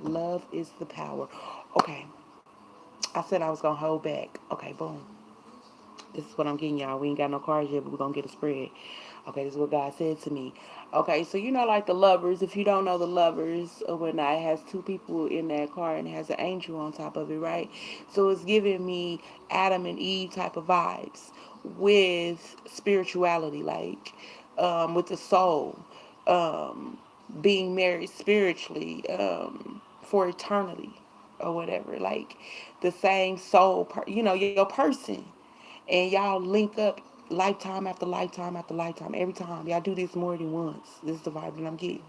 Love is the power. Okay, I said I was gonna hold back. Okay, boom. This is what I'm getting, y'all. We ain't got no cards yet, but we're gonna get a spread. Okay, this is what God said to me. Okay, so you know, like the lovers, if you don't know the lovers or whatnot, it has two people in that card and it has an angel on top of it, right? So it's giving me Adam and Eve type of vibes with spirituality, like with the soul, um, being married spiritually for eternity or whatever, like the same soul, your person, and y'all link up lifetime after lifetime after lifetime. Every time y'all do this more than once. This is the vibe that I'm getting.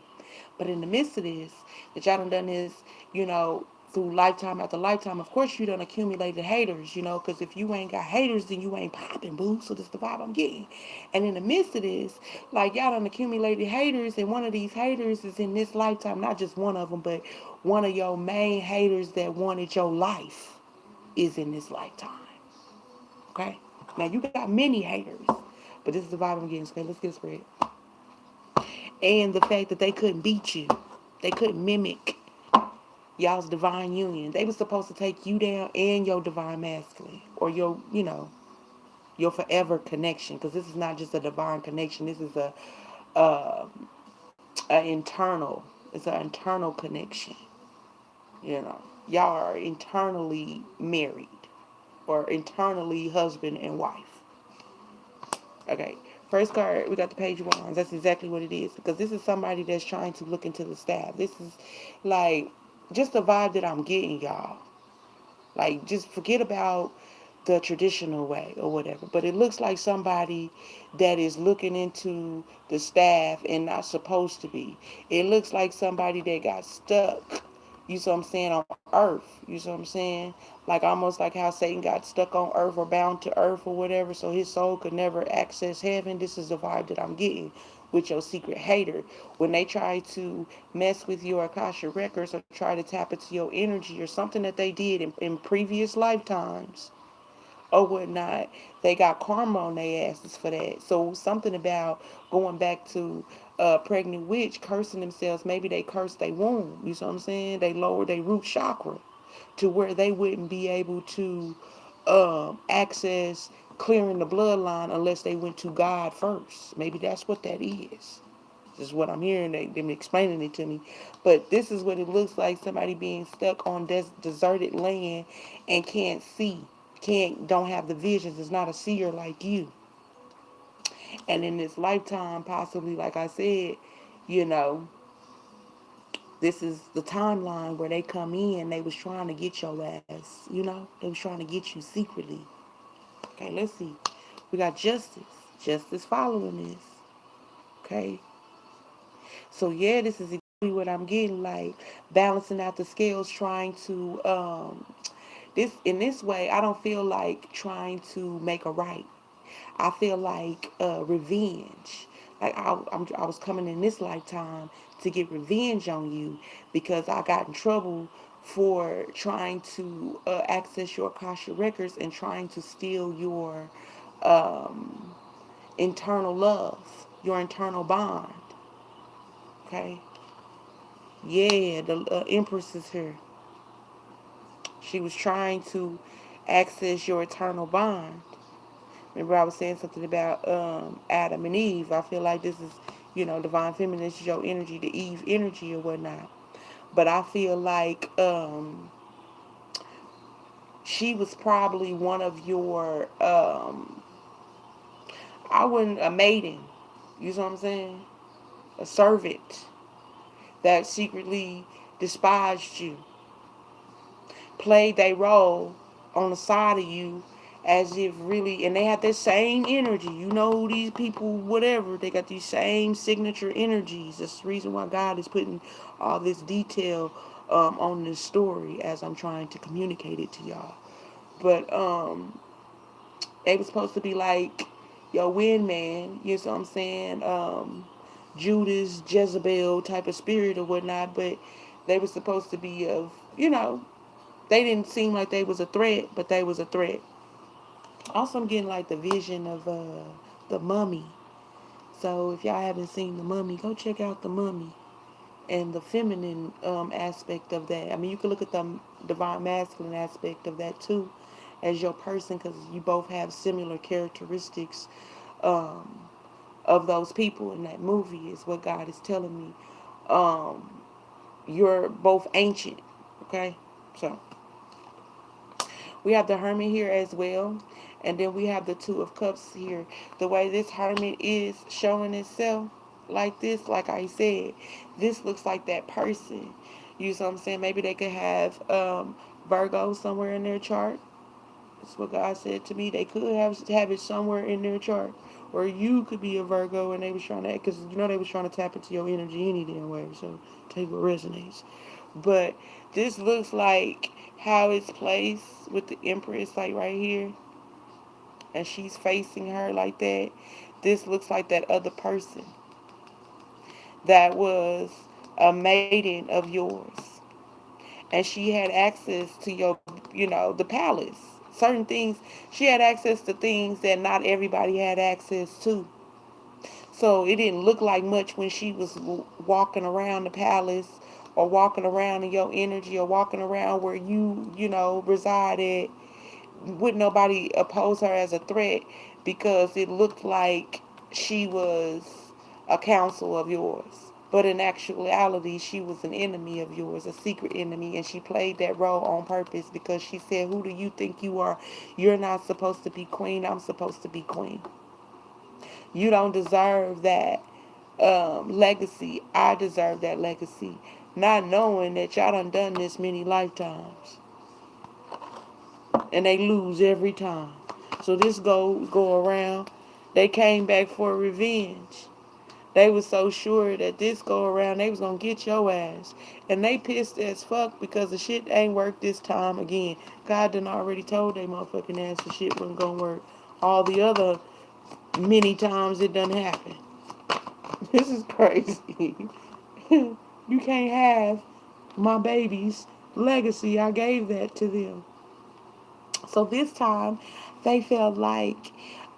But in the midst of this, that y'all done this, through lifetime after lifetime. Of course, you done accumulated haters, because if you ain't got haters, then you ain't popping, boo. So this is the vibe I'm getting. And in the midst of this, like y'all done accumulated haters, and one of these haters is in this lifetime, not just one of them, but one of your main haters that wanted your life is in this lifetime. Okay? Now you got many haters, but this is the vibe I'm getting. Okay, let's get spread. And the fact that they couldn't beat you, they couldn't mimic y'all's divine union. They were supposed to take you down and your divine masculine, or your forever connection. Because this is not just a divine connection. This is uh, a internal. It's an internal connection. Y'all are internally married, or internally husband and wife. Okay. First card, we got the Page of Wands. That's exactly what it is. Because this is somebody that's trying to look into the staff. This is like just the vibe that I'm getting, y'all. Like, just forget about the traditional way or whatever. But it looks like somebody that is looking into the staff and not supposed to be. It looks like somebody that got stuck, you see what I'm saying, on earth. You see what I'm saying? Like almost like how Satan got stuck on earth or bound to earth or whatever, so his soul could never access heaven. This is the vibe that I'm getting with your secret hater. When they try to mess with your Akasha records or try to tap into your energy or something that they did in previous lifetimes or whatnot, they got karma on their asses for that. So something about going back to pregnant witch cursing themselves. Maybe they cursed their womb. You see what I'm saying? They lowered their root chakra to where they wouldn't be able to access clearing the bloodline unless they went to God first. Maybe that's what that is. This is what I'm hearing. They've explaining it to me. But this is what it looks like, somebody being stuck on deserted land and can't see. Don't have the visions. Is not a seer like you. And in this lifetime, possibly, like I said, you know, this is the timeline where they come in. They was trying to get your ass, They was trying to get you secretly. Okay, let's see. We got justice. Justice following this. Okay. So yeah, this is exactly what I'm getting, like balancing out the scales, trying to this in this way. I don't feel like trying to make a right. I feel like revenge. Like I was coming in this lifetime to get revenge on you because I got in trouble for trying to access your Akasha records and trying to steal your um, internal love, your internal bond. Okay. Yeah, the Empress is here. She was trying to access your eternal bond. Remember, I was saying something about Adam and Eve. I feel like this is, divine feminine. This is your energy, the Eve energy or whatnot. But I feel like she was probably one of your, I wouldn't, a maiden. You know what I'm saying? A servant that secretly despised you, played their role on the side of you as if really, and they have that same energy. These people, whatever, they got these same signature energies. That's the reason why God is putting all this detail on this story as I'm trying to communicate it to y'all. But they was supposed to be like your wind man, you know what I'm saying? Judas, Jezebel type of spirit or whatnot, but they were supposed to be of, they didn't seem like they was a threat, but they was a threat. Also, I'm getting like the vision of the mummy. So if y'all haven't seen The Mummy, go check out The Mummy and the feminine aspect of that. I mean, you can look at the divine masculine aspect of that too as your person, because you both have similar characteristics um, of those people in that movie, is what God is telling me. Um, you're both ancient, okay? So we have the Hermit here as well. And then we have the Two of Cups here. The way this Hermit is showing itself like this, like I said, this looks like that person. You see what I'm saying? Maybe they could have Virgo somewhere in their chart. That's what God said to me. They could have it somewhere in their chart. Or you could be a Virgo and they was trying to, because you know they was trying to tap into your energy any damn way. So take what resonates. But this looks like how it's placed with the Empress, like right here, and she's facing her like that. This looks like that other person that was a maiden of yours, and she had access to your, the palace. Certain things, she had access to things that not everybody had access to. So it didn't look like much when she was walking around the palace, or walking around in your energy, or walking around where you resided. Wouldn't nobody oppose her as a threat, because it looked like she was a counsel of yours. But in actuality, she was an enemy of yours, a secret enemy, and she played that role on purpose, because she said, "Who do you think you are? You're not supposed to be queen. I'm supposed to be queen. You don't deserve that legacy. I deserve that legacy." Not knowing that y'all done this many lifetimes, and they lose every time. So this go around. They came back for revenge. They was so sure that this go around they was gonna get your ass, and they pissed as fuck because the shit ain't worked this time again. God done already told they motherfucking ass the shit wasn't gonna work. All the other many times it done happen. This is crazy. You can't have my baby's legacy. I gave that to them. So this time, they felt like,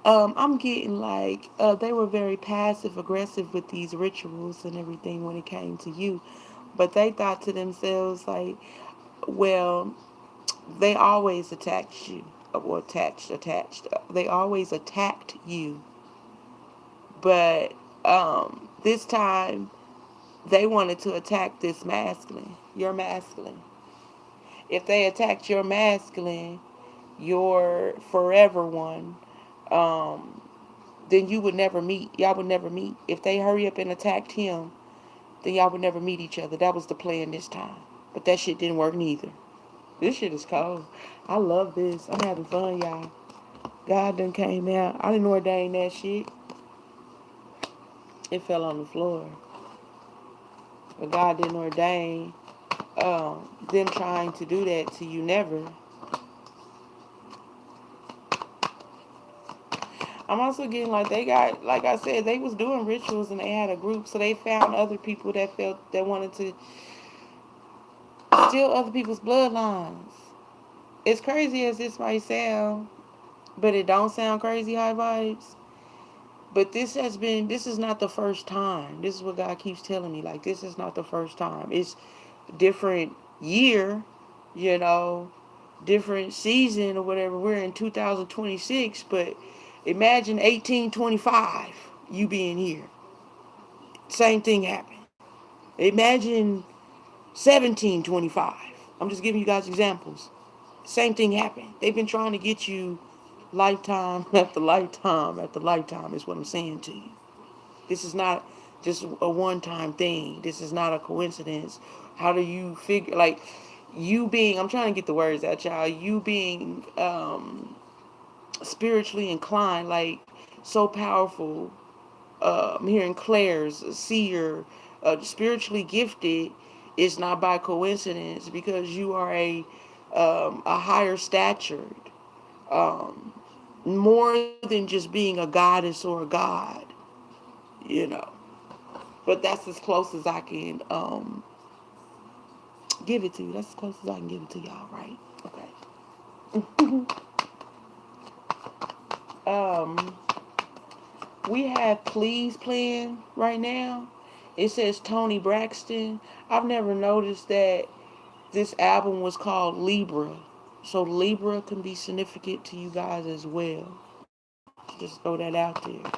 I'm getting like, they were very passive aggressive with these rituals and everything when it came to you. But they thought to themselves, like, well, they always attacked you, or attached. They always attacked you. But this time, they wanted to attack this masculine, your masculine. If they attacked your masculine, your forever one, um, then you would never meet. Y'all would never meet. If they hurry up and attacked him, then y'all would never meet each other. That was the plan this time. But that shit didn't work neither. This shit is cold. I love this. I'm having fun, y'all. God done came out. I didn't ordain that shit. It fell on the floor. But God didn't ordain them trying to do that to you, never. I'm also getting like they got, like I said, they was doing rituals and they had a group, so they found other people that felt that wanted to steal other people's bloodlines. As crazy as this might sound, but it don't sound crazy, high vibes. But this is not the first time. This is what God keeps telling me. Like, this is not the first time. It's different year, you know, different season or whatever. We're in 2026, but imagine 1825, you being here. Same thing happened. Imagine 1725. I'm just giving you guys examples. Same thing happened. They've been trying to get you lifetime after lifetime after lifetime, is what I'm saying to you. This is not just a one-time thing. This is not a coincidence. How do you figure, like, you being, I'm trying to get the words out, y'all. You being spiritually inclined, like, so powerful. I'm hearing Claire's seer, spiritually gifted, is not by coincidence, because you are a higher statured, um, more than just being a goddess or a god, you know. But that's as close as I can give it to you. That's as close as I can give it to y'all, right? Okay. um, We have Please playing right now. It says Tony Braxton. I've never noticed that this album was called Libra. So Libra can be significant to you guys as well. Just throw that out there.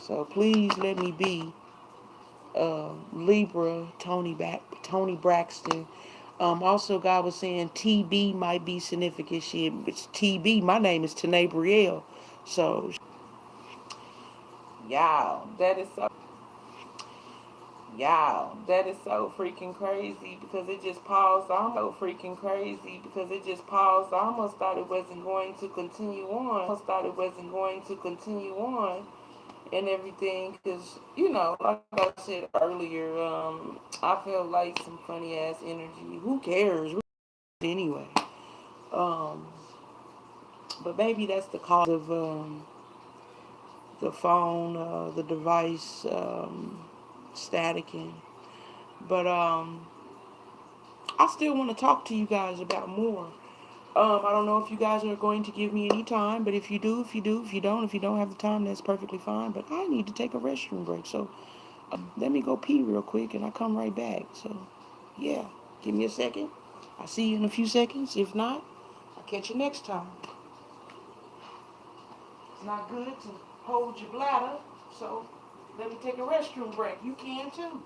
So please let me be Libra, Tony Braxton. Also, God was saying TB might be significant. Shit, it's TB. My name is Tanae Brielle. So, y'all, that is so freaking crazy because it just paused. I'm so freaking crazy because it just paused. I almost thought it wasn't going to continue on. And everything because, like I said earlier, I felt like some funny ass energy. Who cares? Anyway. Um, but maybe that's the cause of the phone, the device staticking. But I still want to talk to you guys about more. I don't know if you guys are going to give me any time, but if you do, if you don't have the time, that's perfectly fine. But I need to take a restroom break, so let me go pee real quick, and I'll come right back. So, yeah, give me a second. I'll see you in a few seconds. If not, I'll catch you next time. It's not good to hold your bladder, so let me take a restroom break. You can too.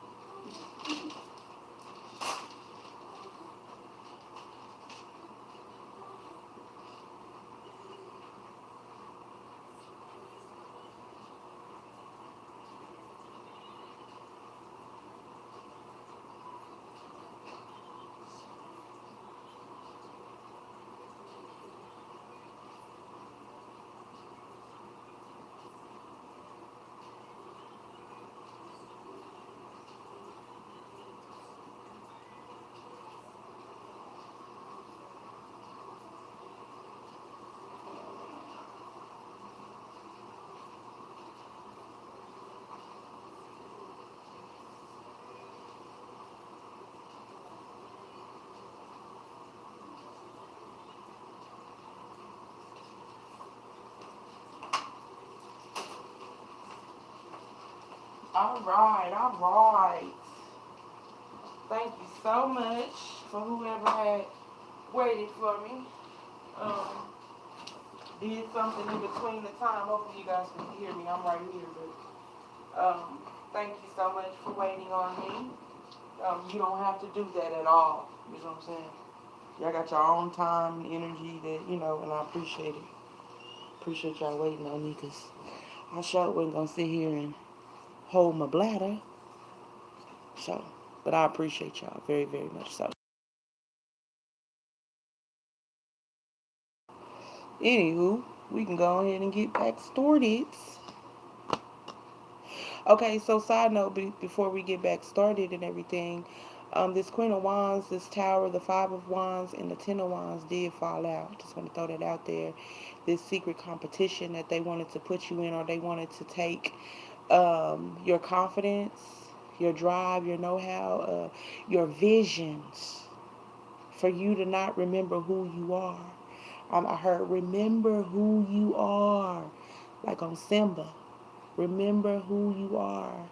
All right, all right. Thank you so much for whoever had waited for me. Um, did something in between the time. Hopefully you guys can hear me. I'm right here, but thank you so much for waiting on me. You don't have to do that at all. You know what I'm saying? Y'all got your own time and energy that, and I appreciate it. Appreciate y'all waiting on me because I sure wasn't going to sit here and hold my bladder. So, but I appreciate y'all very, very much so. Anywho, we can go ahead and get back started. Okay, so side note, before we get back started and everything, this Queen of Wands, this Tower, the Five of Wands, and the Ten of Wands did fall out. Just want to throw that out there. This secret competition that they wanted to put you in, or they wanted to take your confidence, your drive, your know-how, your visions, for you to not remember who you are. I heard, remember who you are, like on Simba. Remember who you are.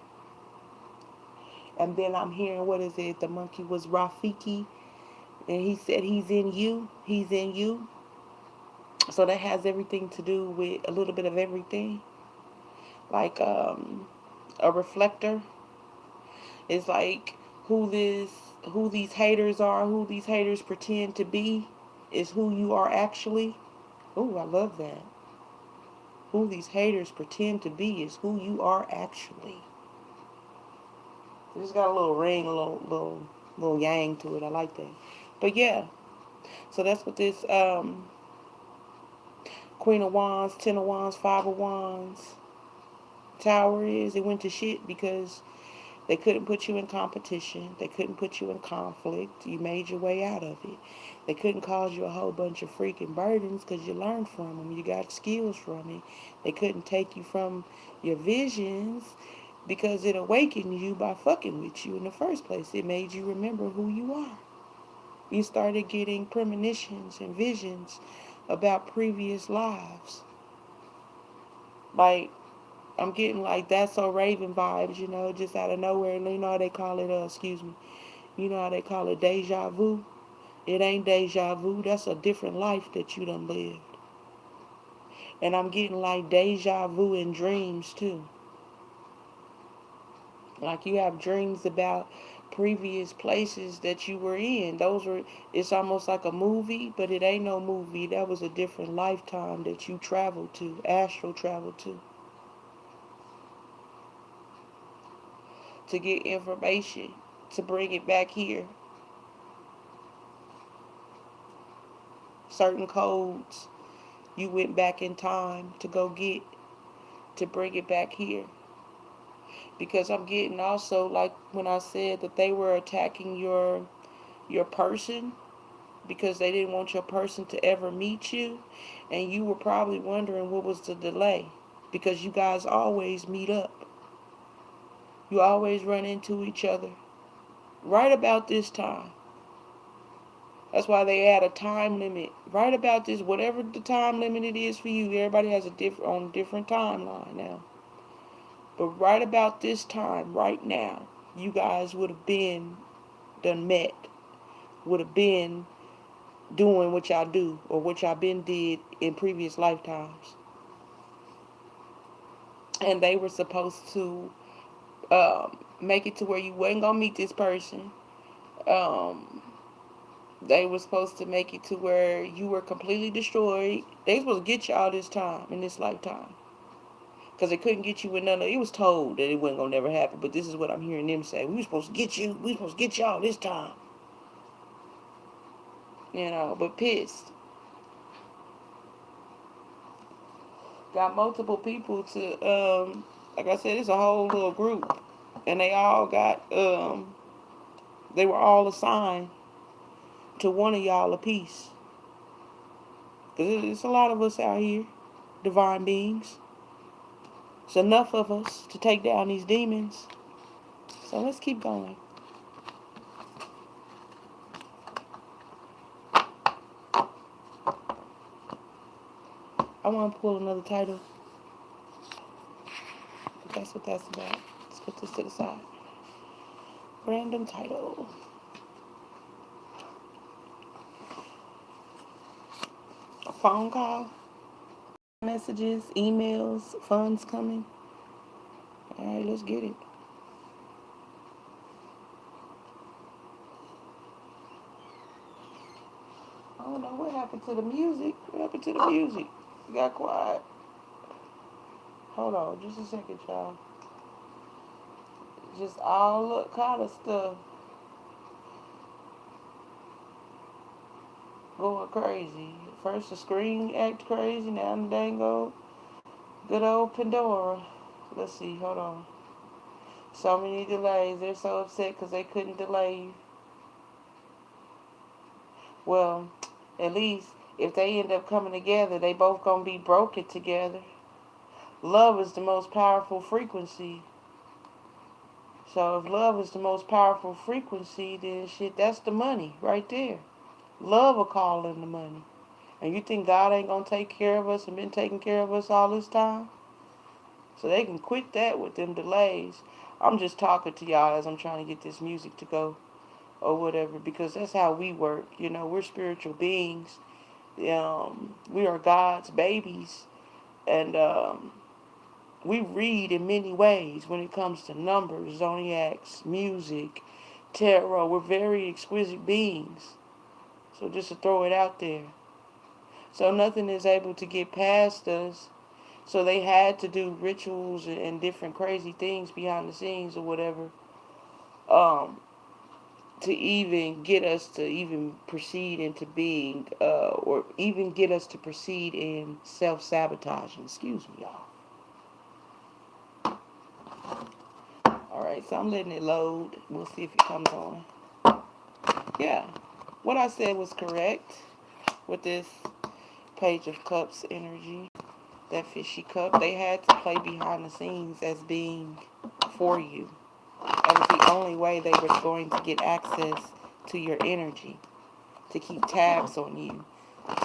And then I'm hearing, what is it? The monkey was Rafiki, and he said he's in you. He's in you. So that has everything to do with a little bit of everything. Like a reflector. It's like who these haters are, who these haters pretend to be, is who you are actually. Oh, I love that. Who these haters pretend to be is who you are actually. It just got a little ring, a little yang to it. I like that. But yeah, so that's what this Queen of Wands, Ten of Wands, Five of Wands, Tower is. It went to shit because they couldn't put you in competition. They couldn't put you in conflict. You made your way out of it. They couldn't cause you a whole bunch of freaking burdens because you learned from them. You got skills from it. They couldn't take you from your visions because it awakened you by fucking with you in the first place. It made you remember who you are. You started getting premonitions and visions about previous lives. Like, I'm getting like That's So Raven vibes, just out of nowhere. And you know how they call it, excuse me, you know how they call it deja vu? It ain't deja vu. That's a different life that you done lived. And I'm getting like deja vu in dreams too. Like you have dreams about previous places that you were in. It's almost like a movie, but it ain't no movie. That was a different lifetime that you traveled to, astral traveled to get information, to bring it back here. Certain codes you went back in time to go get, to bring it back here. Because I'm getting also, like when I said that they were attacking your person because they didn't want your person to ever meet you, and you were probably wondering what was the delay, because you guys always meet up. You always run into each other right about this time. That's why they add a time limit right about this, whatever the time limit it is for you. Everybody has a different timeline now. But right about this time, right now, you guys would have been done met, would have been doing what y'all do or what y'all been did in previous lifetimes. And they were supposed to make it to where you wasn't gonna meet this person. Um, they were supposed to make it to where you were completely destroyed. They were supposed to get y'all this time in this lifetime, because they couldn't get you with none of it. Was told that it wasn't gonna never happen, but this is what I'm hearing them say. We were supposed to get you. We were supposed to get y'all this time. But pissed. Got multiple people to like I said, it's a whole little group, and they all got they were all assigned to one of y'all a piece. Cause it's a lot of us out here, divine beings. It's enough of us to take down these demons. So let's keep going. I want to pull another title. But that's what that's about. Let's put this to the side. Random title. A phone call. Messages, emails, funds coming. Alright, let's get it. I don't know what happened to the music. What happened to the music? It got quiet. Hold on, just a second, y'all. Just all kind of stuff going crazy. First the screen act crazy, now the dango good old Pandora. Let's see, hold on. So many delays. They're so upset because they couldn't delay you. Well, at least if they end up coming together, they both gonna be broken together. Love is the most powerful frequency. So if love is the most powerful frequency, then shit, that's the money right there. Love will call in the money. And you think God ain't gonna take care of us and been taking care of us all this time? So they can quit that with them delays. I'm just talking to y'all as I'm trying to get this music to go or whatever, because that's how we work. We're spiritual beings. We are God's babies, and we read in many ways when it comes to numbers, zodiacs, music, tarot. We're very exquisite beings. So just to throw it out there. So nothing is able to get past us. So they had to do rituals and different crazy things behind the scenes or whatever, to even get us to even proceed into being, or even get us to proceed in self-sabotaging. Excuse me, y'all. Alright, so I'm letting it load. We'll see if it comes on. Yeah, what I said was correct with this Page of Cups energy. That fishy cup, they had to play behind the scenes as being for you. That was the only way they were going to get access to your energy, to keep tabs on you,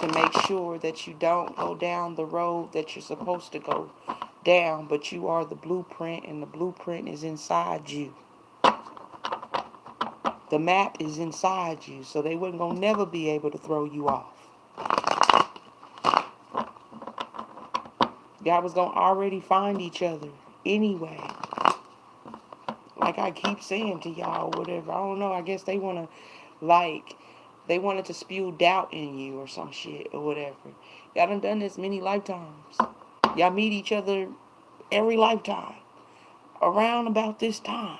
to make sure that you don't go down the road that you're supposed to go, down, but you are the blueprint, and the blueprint is inside you. The map is inside you, so they wasn't gonna never be able to throw you off. God was gonna already find each other anyway. Like I keep saying to y'all, whatever. I don't know. I guess they wanna, like, they wanted to spew doubt in you or some shit or whatever. Y'all done this many lifetimes. Y'all meet each other every lifetime around about this time.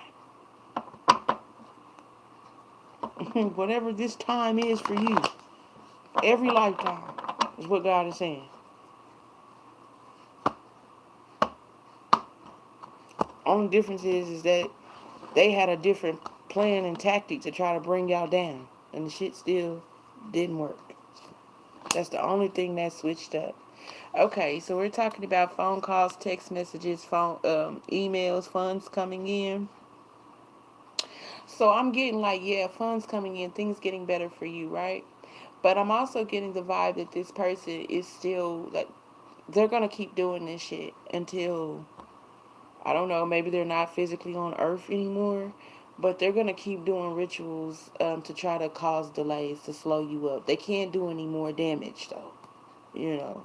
Whatever this time is for you, every lifetime is what God is saying. Only difference is that they had a different plan and tactic to try to bring y'all down, and the shit still didn't work. That's the only thing that switched up. Okay, so we're talking about phone calls, text messages, emails, funds coming in. So I'm getting like, yeah, funds coming in, things getting better for you, right? But I'm also getting the vibe that this person is still like, they're gonna keep doing this shit until, I don't know, maybe they're not physically on Earth anymore, but they're gonna keep doing rituals to try to cause delays, to slow you up. They can't do any more damage though, you know.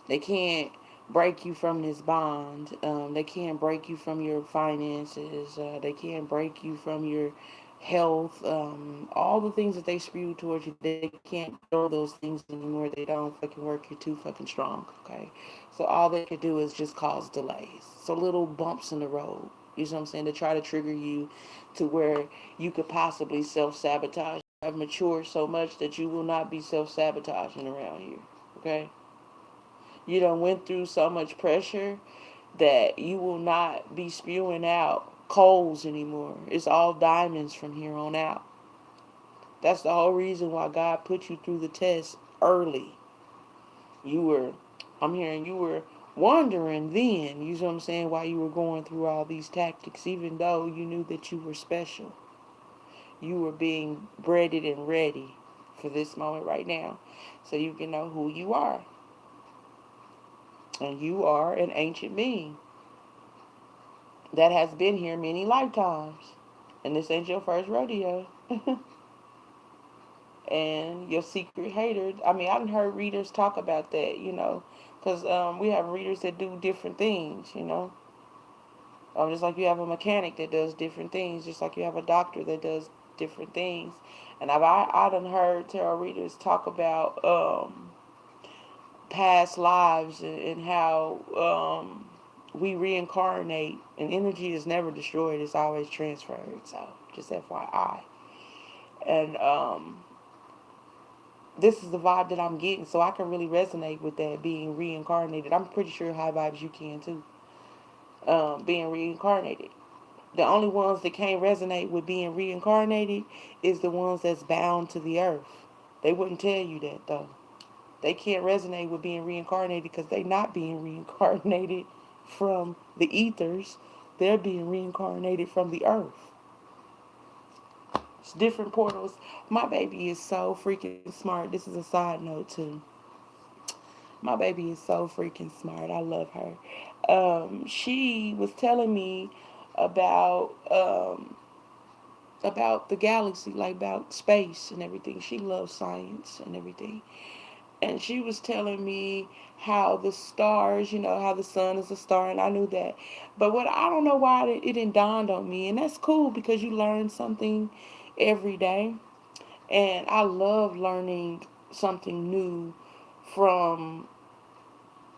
They can't break you from this bond. They can't break you from your finances. They can't break you from your health. All the things that they spew towards you, they can't control those things anymore. They don't fucking work. You're too fucking strong. Okay, so all they could do is just cause delays. So little bumps in the road. You know what I'm saying? To try to trigger you to where you could possibly self sabotage. You have matured so much that you will not be self sabotaging around here. Okay. You done went through so much pressure that you will not be spewing out coals anymore. It's all diamonds from here on out. That's the whole reason why God put you through the test early. You were, I'm hearing you were wondering then, you know what I'm saying, why you were going through all these tactics, even though you knew that you were special. You were being breaded and ready for this moment right now so you can know who you are. And you are an ancient being that has been here many lifetimes. And this ain't your first rodeo. And your secret hater. I mean, I've heard readers talk about that, you know, because we have readers that do different things, you know. Just like you have a mechanic that does different things, just like you have a doctor that does different things. And I done heard tarot readers talk about past lives and how we reincarnate, and energy is never destroyed, it's always transferred. So just FYI. And this is the vibe that I'm getting, so I can really resonate with that, being reincarnated. I'm pretty sure high vibes you can too. Being reincarnated, the only ones that can't resonate with being reincarnated is the ones that's bound to the earth. They wouldn't tell you that though. They can't resonate with being reincarnated because they're not being reincarnated from the ethers. They're being reincarnated from the earth. It's different portals. My baby is so freaking smart. This is a side note too. My baby is so freaking smart. I love her. She was telling me about about the galaxy, like about space and everything. She loves science and everything. And she was telling me how the stars, you know, how the sun is a star, and I knew that. But what I don't know why it didn't dawn on me, and that's cool because you learn something every day, and I love learning something new from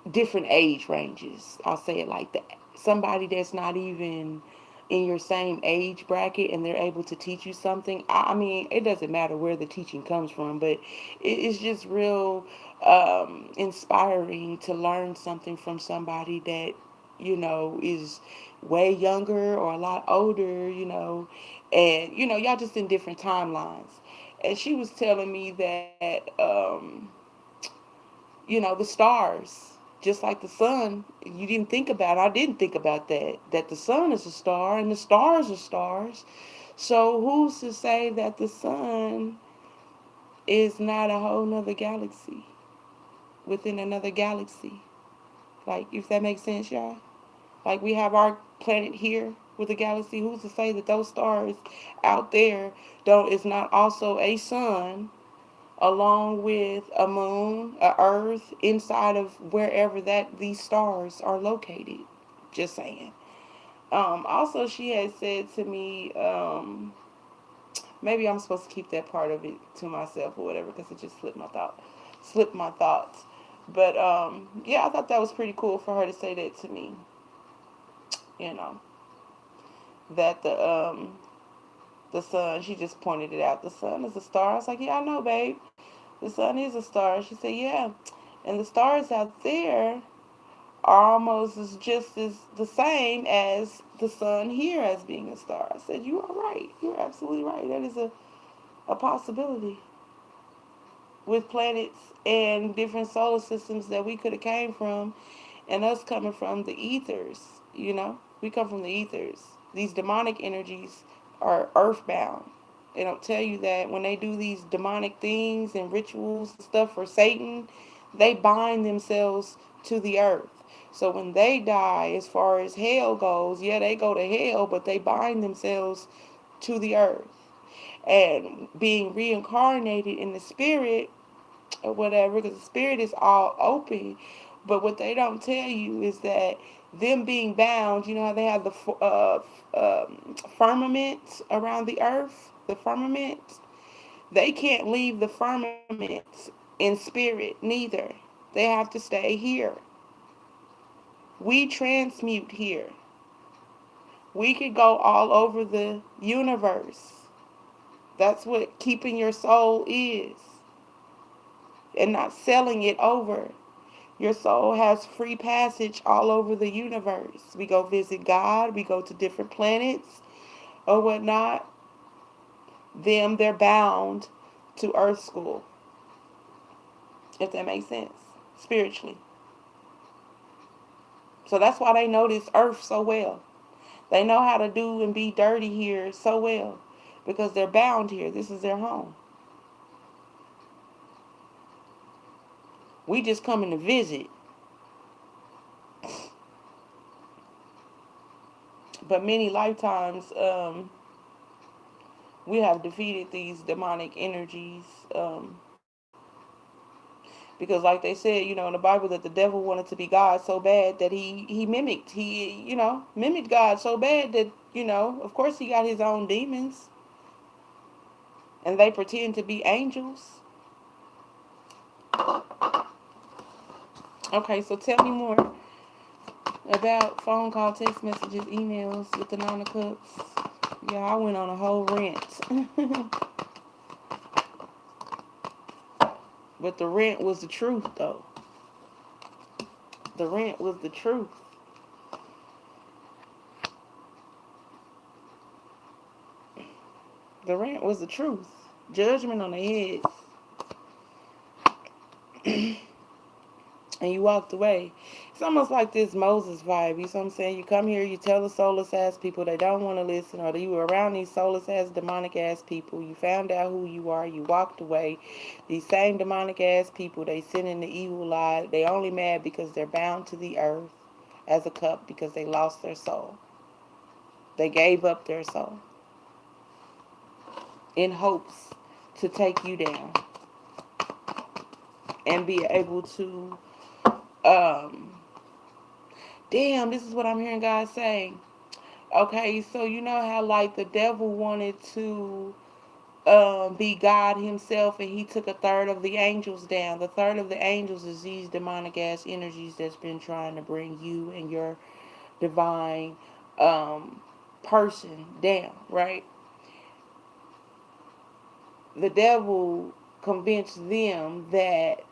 different age ranges. I'll say it like that. Somebody that's not even in your same age bracket and they're able to teach you something. I mean, it doesn't matter where the teaching comes from, but it's just real inspiring to learn something from somebody that, you know, is way younger or a lot older, you know, and, you know, y'all just in different timelines. And she was telling me that, you know, the stars, just like the sun, you didn't think about it. I didn't think about that. That the sun is a star and the stars are stars. So who's to say that the sun is not a whole nother galaxy within another galaxy? Like, if that makes sense, y'all. Like, we have our planet here with the galaxy. Who's to say that those stars out there don't is not also a sun along with a moon, a earth inside of wherever that these stars are located? Just saying. Also, she had said to me, maybe I'm supposed to keep that part of it to myself or whatever because it just slipped my thoughts. But yeah, I thought that was pretty cool for her to say that to me. You know, that the sun. She just pointed it out. The sun is a star. I was like, yeah, I know, babe. The sun is a star. She said, yeah, and the stars out there are almost just as the same as the sun here as being a star. I said, you are right. You're absolutely right. That is a possibility with planets and different solar systems that we could have came from, and us coming from the ethers. We come from the ethers. These demonic energies are earthbound. They don't tell you that when they do these demonic things and rituals and stuff for Satan, they bind themselves to the earth. So when they die, as far as hell goes, yeah, they go to hell, but they bind themselves to the earth. And being reincarnated in the spirit or whatever, because the spirit is all open. But what they don't tell you is that them being bound, you know how they have the firmament around the earth, the firmament? They can't leave the firmament in spirit neither. They have to stay here. We transmute here. We could go all over the universe. That's what keeping your soul is, and not selling it over. Your soul has free passage all over the universe. We go visit God, we go to different planets or whatnot. They're bound to earth school, if that makes sense, spiritually. So that's why they know this earth so well. They know how to do and be dirty here so well because they're bound here. This is their home. We just coming to visit. But many lifetimes, we have defeated these demonic energies. Because, like they said, in the Bible, that the devil wanted to be God so bad that he mimicked God so bad that, of course he got his own demons and they pretend to be angels. Okay, so tell me more about phone call, text messages, emails with the Nine of Cups. Yeah, I went on a whole rant. But the rant was the truth, though. The rant was the truth. The rant was the truth. Judgment on the head. And you walked away. It's almost like this Moses vibe. You know what I'm saying? You come here, you tell the soulless ass people they don't want to listen, or you were around these soulless ass, demonic ass people. You found out who you are. You walked away. These same demonic ass people, they sit in the evil lie. They only mad because they're bound to the earth as a cup because they lost their soul. They gave up their soul in hopes to take you down and be able to um damn, this is what I'm hearing God say. Okay, so you know how like the devil wanted to be God himself, and he took a third of the angels down. The third of the angels is these demonic ass energies that's been trying to bring you and your divine person down, right? The devil convinced them that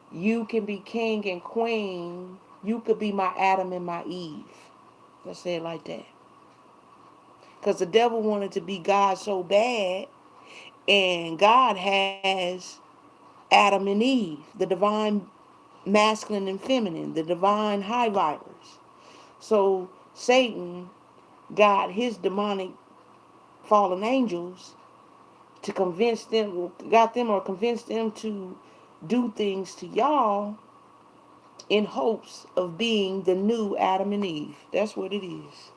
you can be king and queen. You could be my Adam and my Eve. Let's say it like that. Because the devil wanted to be God so bad, and God has Adam and Eve, the divine masculine and feminine, the divine high vibers. So Satan got his demonic fallen angels to convince them, got them or convinced them to do things to y'all in hopes of being the new Adam and Eve. That's what it is.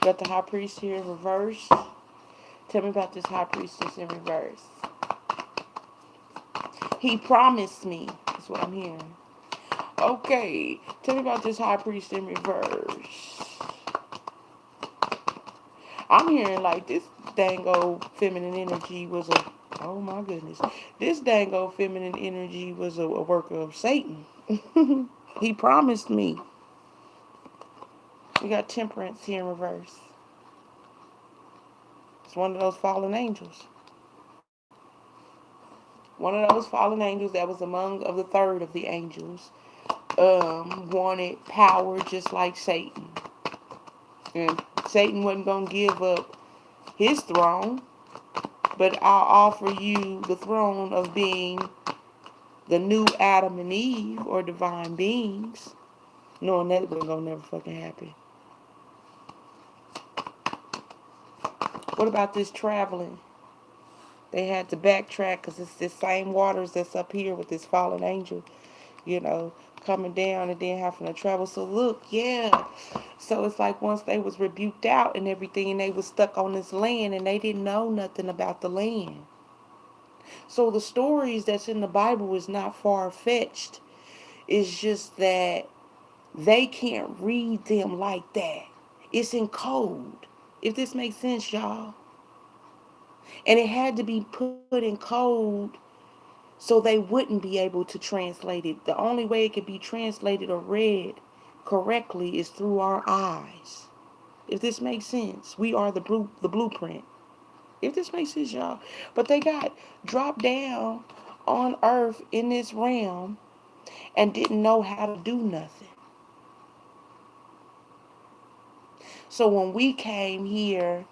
Got the high priest here in reverse. Tell me about this high priestess in reverse. He promised me. That's what I'm hearing. Okay. Tell me about this high priest in reverse. I'm hearing like this dango feminine energy was a, oh my goodness. This dango feminine energy was a worker of Satan. He promised me. We got temperance here in reverse. It's one of those fallen angels. One of those fallen angels that was among of the third of the angels. Wanted power just like Satan. And Satan wasn't going to give up his throne, but I'll offer you the throne of being the new Adam and Eve, or divine beings, knowing that wasn't going to never fucking happen. What about this traveling? They had to backtrack because it's the same waters that's up here with this fallen angel, coming down and then having to travel. So look, yeah. So it's like once they was rebuked out and everything, and they was stuck on this land and they didn't know nothing about the land. So the stories that's in the Bible is not far-fetched. It's just that they can't read them like that. It's in code. If this makes sense, y'all. And it had to be put in code so they wouldn't be able to translate it. The only way it could be translated or read correctly is through our eyes. If this makes sense, we are the blueprint. If this makes sense, y'all. But they got dropped down on earth in this realm and didn't know how to do nothing. So when we came here,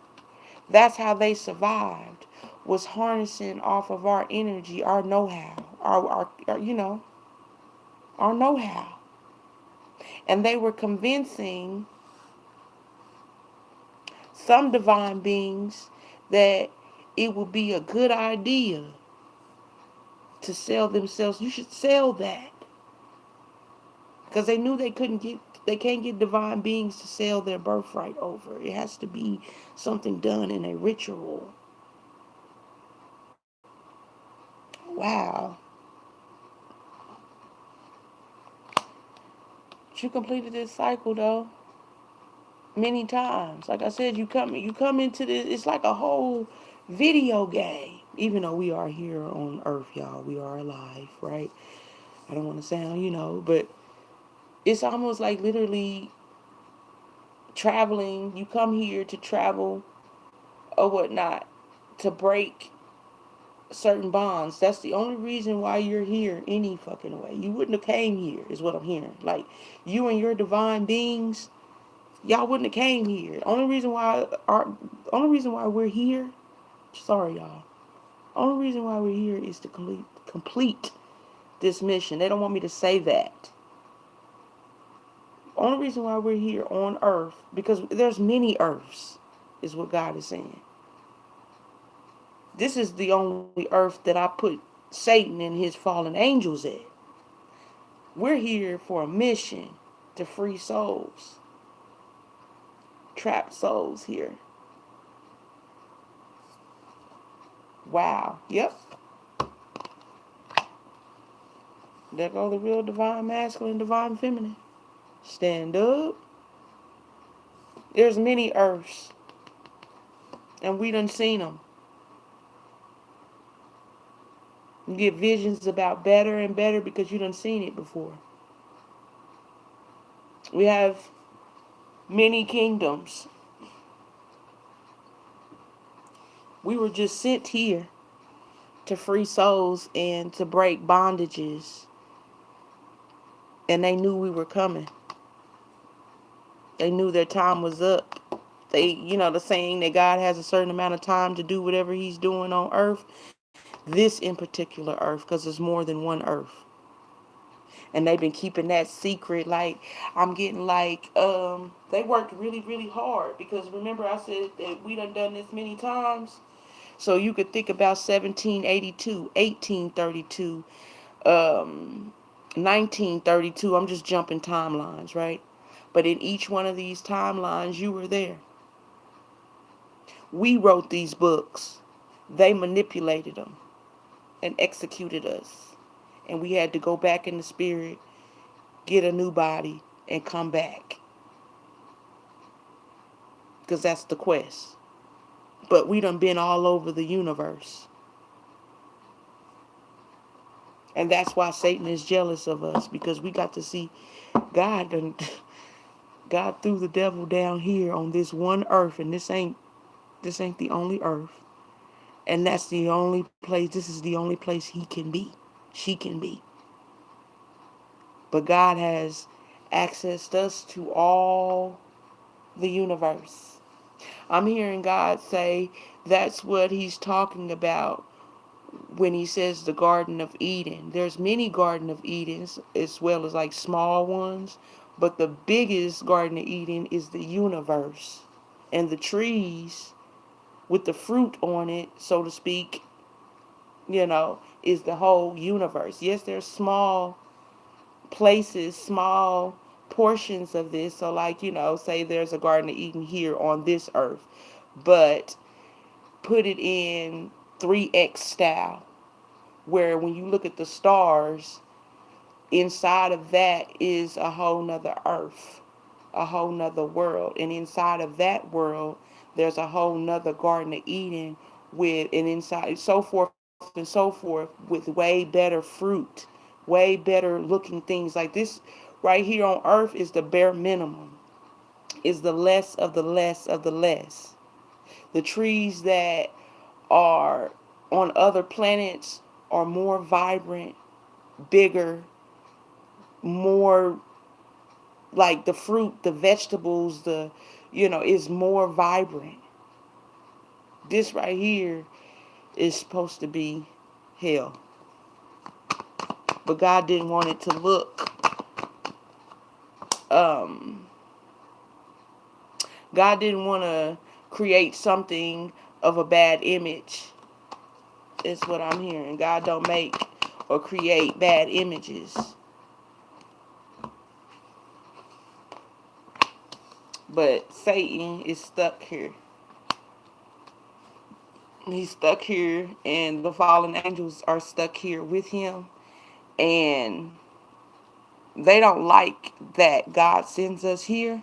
that's how they survived, was harnessing off of our energy, our know-how, our know-how. And they were convincing some divine beings that it would be a good idea to sell themselves. You should sell that. Because they knew they can't get divine beings to sell their birthright over. It has to be something done in a ritual. Wow. But you completed this cycle though many times. Like I said, you come into this. It's like a whole video game. Even though we are here on Earth, y'all, we are alive, right? I don't want to sound, but it's almost like literally traveling. You come here to travel or whatnot to break certain bonds. That's the only reason why you're here any fucking way. You wouldn't have came here, is what I'm hearing. Like you and your divine beings, y'all wouldn't have came here. Only reason why we're here. Sorry, y'all. Only reason why we're here is to complete this mission. They don't want me to say that. Only reason why we're here on Earth, because there's many Earths, is what God is saying. This is the only Earth that I put Satan and his fallen angels at. We're here for a mission to free souls. Trapped souls here. Wow. Yep. There go the real divine masculine, divine feminine. Stand up. There's many Earths. And we done seen them. You get visions about better and better because you done seen it before. We have many kingdoms. We were just sent here to free souls and to break bondages. And they knew we were coming. They knew their time was up. The saying that God has a certain amount of time to do whatever he's doing on earth. This in particular earth, because there's more than one earth. And they've been keeping that secret. Like, I'm getting they worked really, really hard. Because remember I said that we done this many times. So you could think about 1782, 1832, 1932. I'm just jumping timelines, right? But in each one of these timelines, you were there. We wrote these books. They manipulated them and executed us. And we had to go back in the spirit, get a new body, and come back. Because that's the quest. But we done been all over the universe. And that's why Satan is jealous of us, because we got to see God and God threw the devil down here on this one earth, and this ain't the only earth. And that's the only place, this is the only place he can be. She can be. But God has accessed us to all the universe. I'm hearing God say that's what he's talking about when he says the Garden of Eden. There's many Garden of Edens as well as like small ones, but the biggest Garden of Eden is the universe. And the trees with the fruit on it, so to speak, is the whole universe. Yes, there's small places, small portions of this. So like, say there's a Garden of Eden here on this earth, but put it in 3x style, where when you look at the stars, inside of that is a whole nother earth, a whole nother world. And inside of that world, there's a whole nother Garden of Eden with an inside, so forth and so forth, with way better fruit, way better looking things. Like this right here on earth is the bare minimum, is the less of the less of the less. The trees that are on other planets are more vibrant, bigger, more like the fruit, the vegetables, is more vibrant. This right here is supposed to be hell. But God didn't want it to look, God didn't want to create something of a bad image, is what I'm hearing. God don't make or create bad images. But Satan is stuck here. He's stuck here, and the fallen angels are stuck here with him. And they don't like that God sends us here.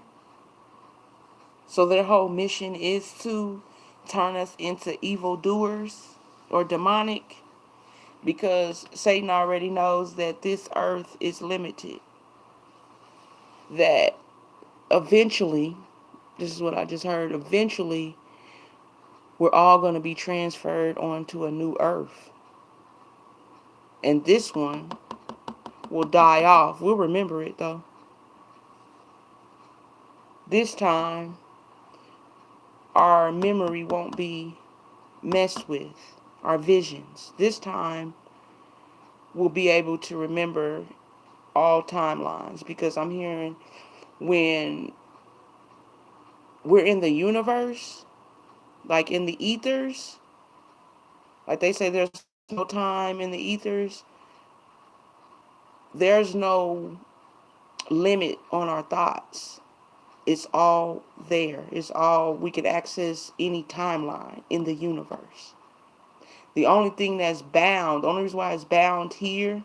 So their whole mission is to turn us into evildoers or demonic, because Satan already knows that this earth is limited. That eventually, this is what I just heard, eventually we're all going to be transferred onto a new earth. And this one will die off. We'll remember it though. This time, our memory won't be messed with, our visions. This time, we'll be able to remember all timelines, because I'm hearing when we're in the universe, like in the ethers, like they say there's no time in the ethers, there's no limit on our thoughts. It's all there. It's all, we can access any timeline in the universe. The only thing that's bound, the only reason why it's bound here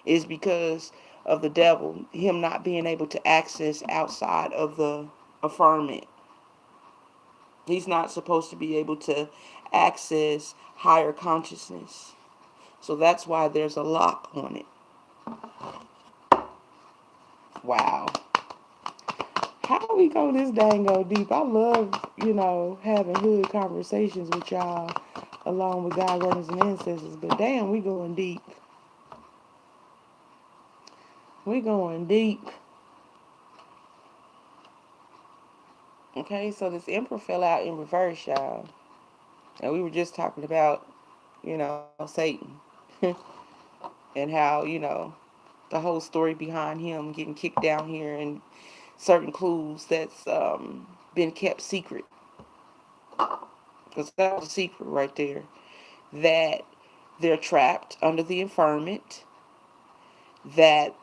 is because of the devil, him not being able to access outside of the affirmment. He's not supposed to be able to access higher consciousness. So that's why there's a lock on it. Wow. How we go this dang go deep? I love, having hood conversations with y'all along with God, runners, and ancestors. But damn, we going deep. We going deep. Okay, so this emperor fell out in reverse, y'all. And we were just talking about, Satan. And how, the whole story behind him getting kicked down here, and certain clues that's been kept secret. Because that was a secret right there. That they're trapped under the infirmment. that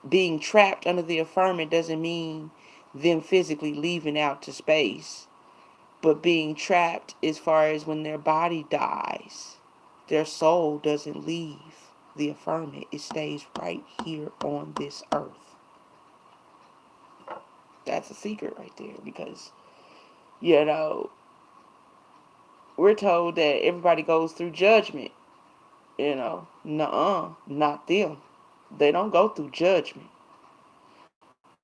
being trapped under the affirmant doesn't mean them physically leaving out to space, but being trapped as far as when their body dies, their soul doesn't leave the affirmant. It stays right here on this earth. That's a secret right there, because, you know, we're told that everybody goes through judgment. Nuh-uh, not them. They don't go through judgment.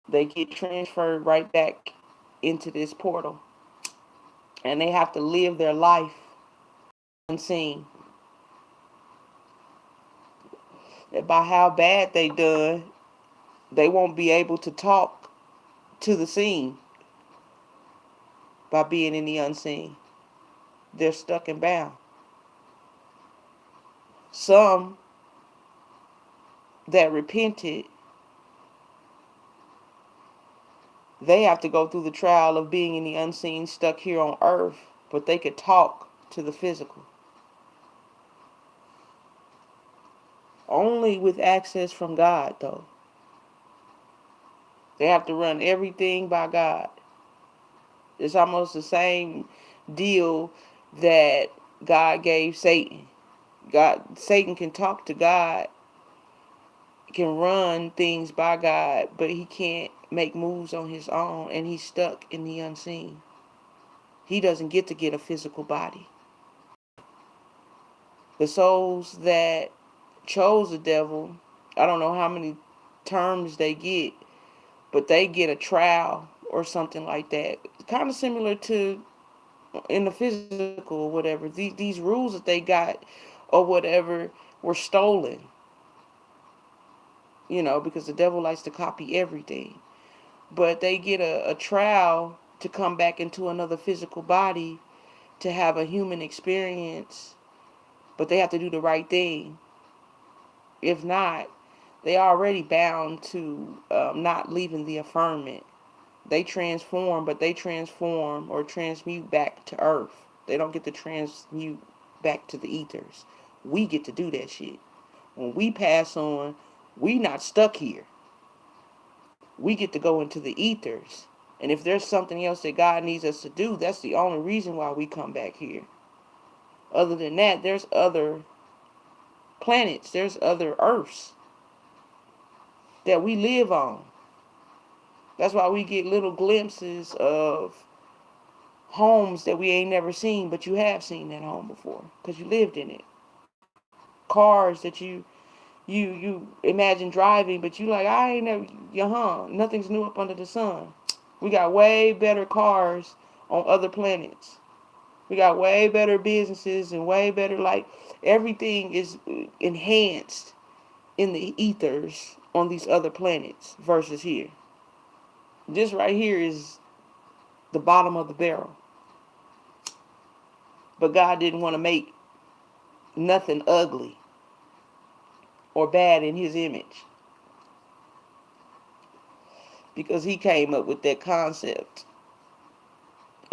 They get transferred right back into this portal. And they have to live their life unseen. That by how bad they done, they won't be able to talk to the seen by being in the unseen. They're stuck and bound. Some that repented, they have to go through the trial of being in the unseen, stuck here on earth, but they could talk to the physical. Only with access from God, though. They have to run everything by God. It's almost the same deal that God gave Satan. Satan can talk to God, can run things by God, but he can't make moves on his own, and he's stuck in the unseen. He doesn't get a physical body. The souls that chose the devil, I don't know how many terms they get, but they get a trial or something like that. Kind of similar to in the physical or whatever. These rules that they got or whatever were stolen. Because the devil likes to copy everything. But they get a trial to come back into another physical body to have a human experience, but they have to do the right thing. If not, they are already bound to not leaving the affirmant. They transform, but they transform or transmute back to earth. They don't get to transmute back to the ethers. We get to do that shit. When we pass on, we not stuck here. We get to go into the ethers. And if there's something else that God needs us to do, that's the only reason why we come back here. Other than that, there's other planets, there's other earths that we live on. That's why we get little glimpses of homes that we ain't never seen, but you have seen that home before because you lived in it. Cars that you imagine driving, but you like, I ain't never, nothing's new up under the sun. We got way better cars on other planets. We got way better businesses and way better, like, everything is enhanced in the ethers on these other planets versus here. This right here is the bottom of the barrel. But God didn't want to make nothing ugly or bad in his image, because he came up with that concept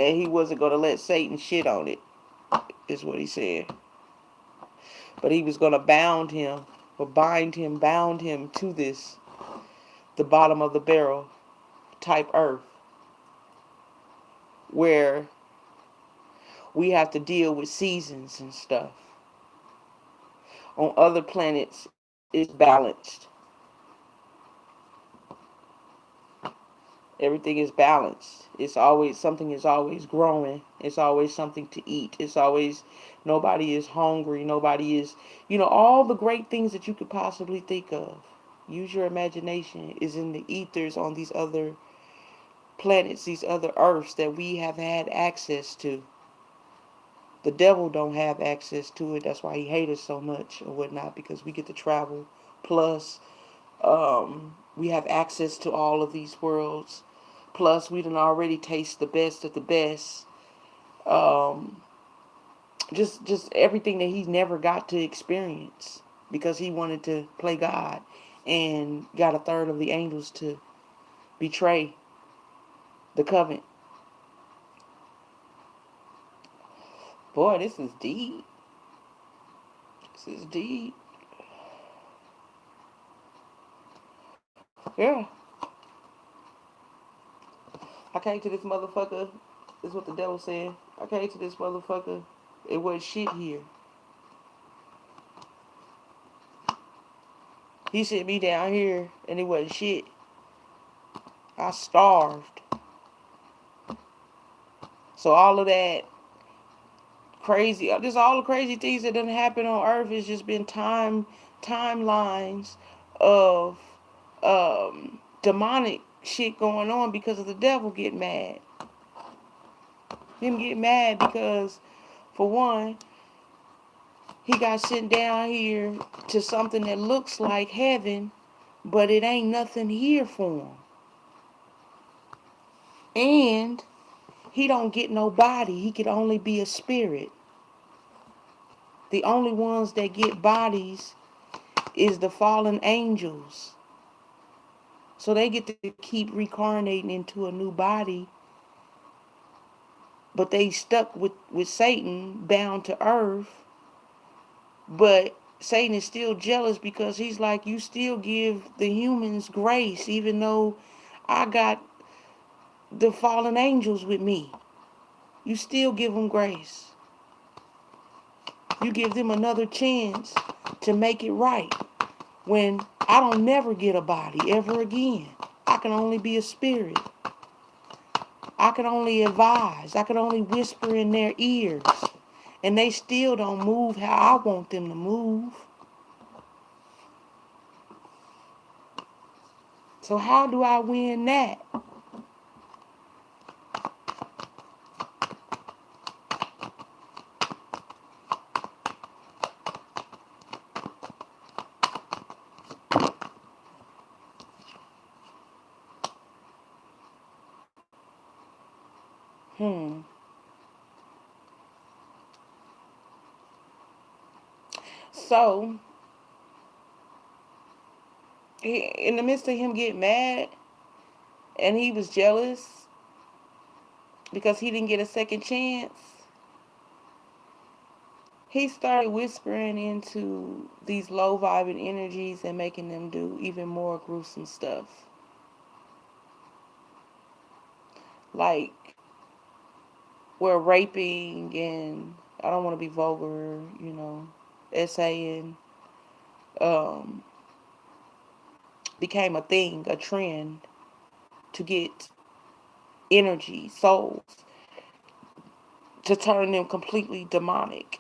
and he wasn't going to let Satan shit on it, is what he said. But he was going to bound him to this, the bottom of the barrel type earth, where we have to deal with seasons and stuff. On other planets, it's balanced. Everything is balanced. Something is always growing. It's always something to eat. It's always, nobody is hungry. Nobody is, all the great things that you could possibly think of. Use your imagination, is in the ethers on these other planets, these other earths that we have had access to. The devil don't have access to it. That's why he hates us so much or whatnot, because we get to travel. Plus, we have access to all of these worlds. Plus, we done already taste the best of the best. Just everything that he never got to experience because he wanted to play God and got a third of the angels to betray the covenant. Boy, this is deep. This is deep. Yeah. I came to this motherfucker. Is what the devil said. I came to this motherfucker. It wasn't shit here. He sent me down here and it wasn't shit. I starved. So all of that crazy, just all the crazy things that done happen on Earth has just been timelines of demonic shit going on because of the devil getting mad. Him get mad because, for one, he got sent down here to something that looks like heaven, but it ain't nothing here for him. And he don't get no body. He could only be a spirit. The only ones that get bodies is the fallen angels. So they get to keep reincarnating into a new body, but they stuck with Satan, bound to earth. But Satan is still jealous because he's like, you still give the humans grace, even though I got the fallen angels with me. You still give them grace. You give them another chance to make it right. When I don't never get a body ever again. I can only be a spirit. I can only advise. I can only whisper in their ears. And they still don't move how I want them to move. So how do I win that? Hmm. So, in the midst of him getting mad, and he was jealous because he didn't get a second chance, he started whispering into these low vibing energies and making them do even more gruesome stuff. Like, we're raping and I don't want to be vulgar, essaying um, became a thing, a trend to get energy, souls, to turn them completely demonic.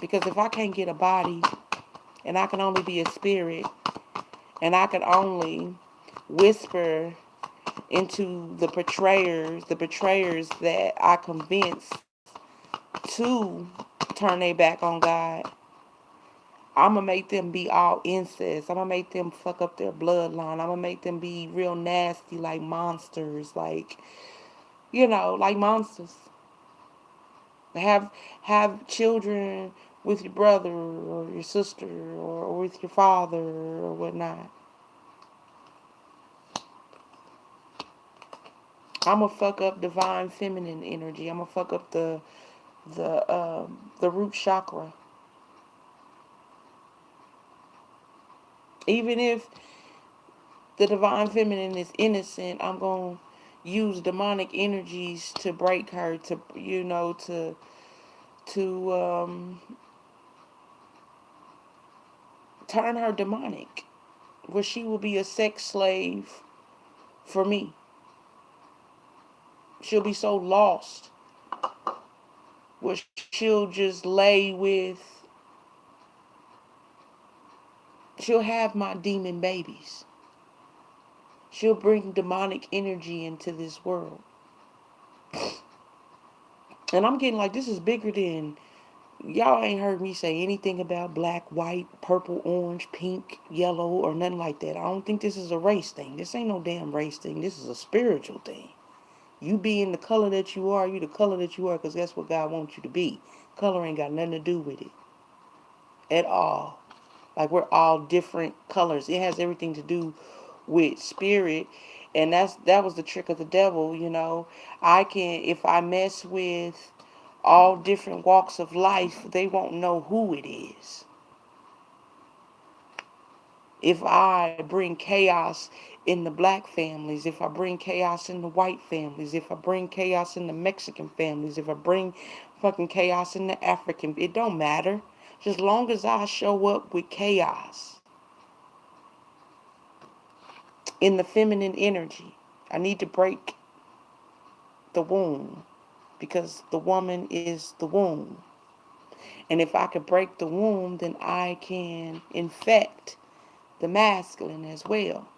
Because if I can't get a body and I can only be a spirit and I can only whisper into the betrayers that I convince to turn their back on God, I'm going to make them be all incest. I'm going to make them fuck up their bloodline. I'm going to make them be real nasty like monsters. Like monsters. Have children with your brother or your sister or with your father or whatnot. I'm going to fuck up divine feminine energy. I'm going to fuck up the root chakra. Even if the divine feminine is innocent, I'm going to use demonic energies to break her, to turn her demonic, where she will be a sex slave for me. She'll be so lost, where she'll just lay with, she'll have my demon babies. She'll bring demonic energy into this world. And I'm getting like, this is bigger than, y'all ain't heard me say anything about black, white, purple, orange, pink, yellow, or nothing like that. I don't think this is a race thing. This ain't no damn race thing. This is a spiritual thing. You being the color that you are, you the color that you are, because that's what God wants you to be. Color ain't got nothing to do with it at all. Like, we're all different colors. It has everything to do with spirit. And that was the trick of the devil. I can, if I mess with all different walks of life, they won't know who it is. If I bring chaos in the black families, if I bring chaos in the white families, if I bring chaos in the Mexican families, if I bring fucking chaos in the African, it don't matter. Just long as I show up with chaos in the feminine energy. I need to break the womb because the woman is the womb. And if I could break the womb, then I can infect the masculine as well.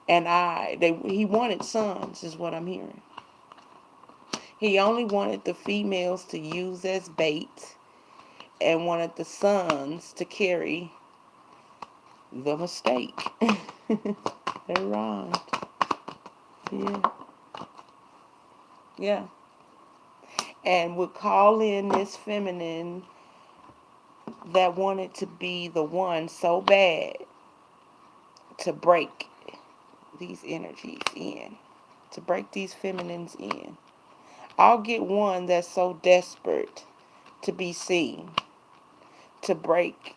And he wanted sons, is what I'm hearing. He only wanted the females to use as bait and wanted the sons to carry the mistake. They rhymed. Yeah. Yeah. And would call in this feminine that wanted to be the one so bad to break these energies in, to break these feminines in. I'll get one that's so desperate to be seen, to break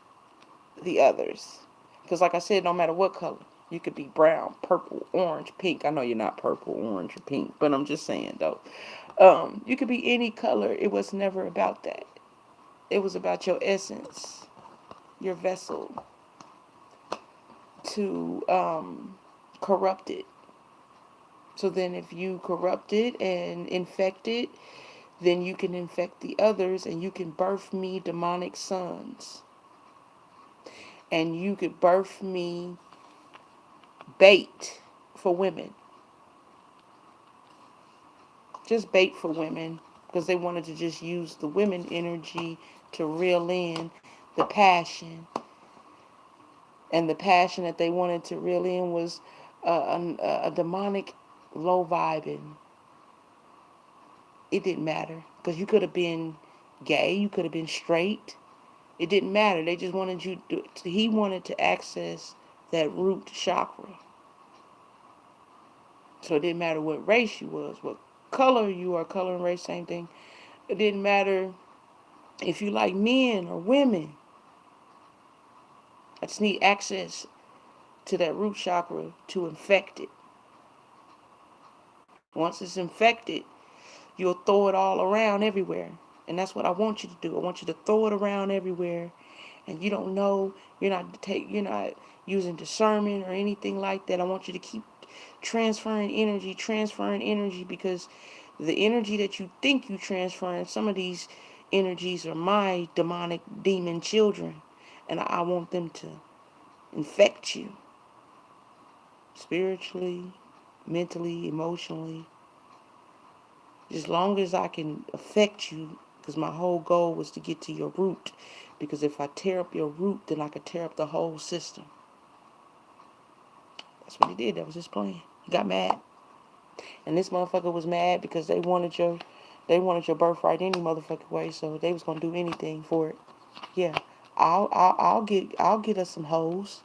the others. Because like I said, no matter what color, you could be brown, purple, orange, pink. I know you're not purple, orange, or pink, but I'm just saying though. You could be any color. It was never about that. It was about your essence, your vessel, to corrupt it. So then if you corrupt it and infect it, then you can infect the others and you can birth me demonic sons. And you could birth me bait for women. Just bait for women because they wanted to just use the women energy to reel in the passion. And the passion that they wanted to reel in was a demonic low vibing. It didn't matter because you could have been gay, you could have been straight. It didn't matter. They just wanted you to, he wanted to access that root chakra. So it didn't matter what race you was, what color you are, color and race, same thing. It didn't matter if you like men or women. I just need access to that root chakra to infect it. Once it's infected, you'll throw it all around everywhere. And that's what I want you to do. I want you to throw it around everywhere. And you don't know, you're not using discernment or anything like that. I want you to keep transferring energy because the energy that you think you transferring, some of these energies are my demonic demon children. And I want them to infect you spiritually, mentally, emotionally. As long as I can affect you, because my whole goal was to get to your root. Because if I tear up your root, then I could tear up the whole system. That's what he did. That was his plan. He got mad. And this motherfucker was mad because they wanted your birthright any motherfucking way, so they was gonna do anything for it. Yeah. I'll get us some hoes.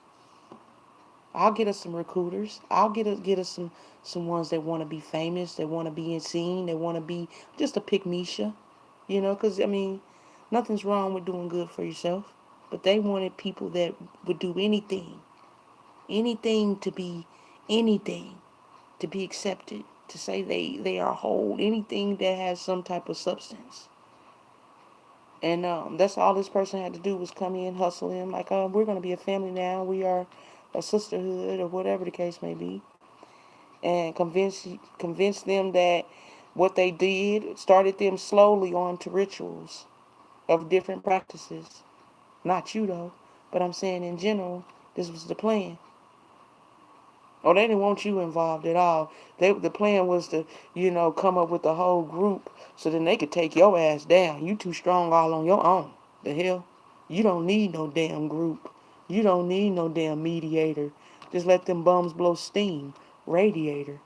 I'll get us some recruiters. I'll get us some ones that want to be famous, that want to be seen, that want to be just a pick Misha, because I mean, nothing's wrong with doing good for yourself, but they wanted people that would do anything to be anything, to be accepted, to say they are whole, anything that has some type of substance. And that's all this person had to do was come in, hustle in, like, we're going to be a family now. We are a sisterhood or whatever the case may be. And convince them that what they did started them slowly on to rituals of different practices. Not you, though. But I'm saying in general, this was the plan. Oh, they didn't want you involved at all. The plan was to, come up with the whole group so then they could take your ass down. You too strong all on your own. The hell? You don't need no damn group. You don't need no damn mediator. Just let them bums blow steam. Radiator.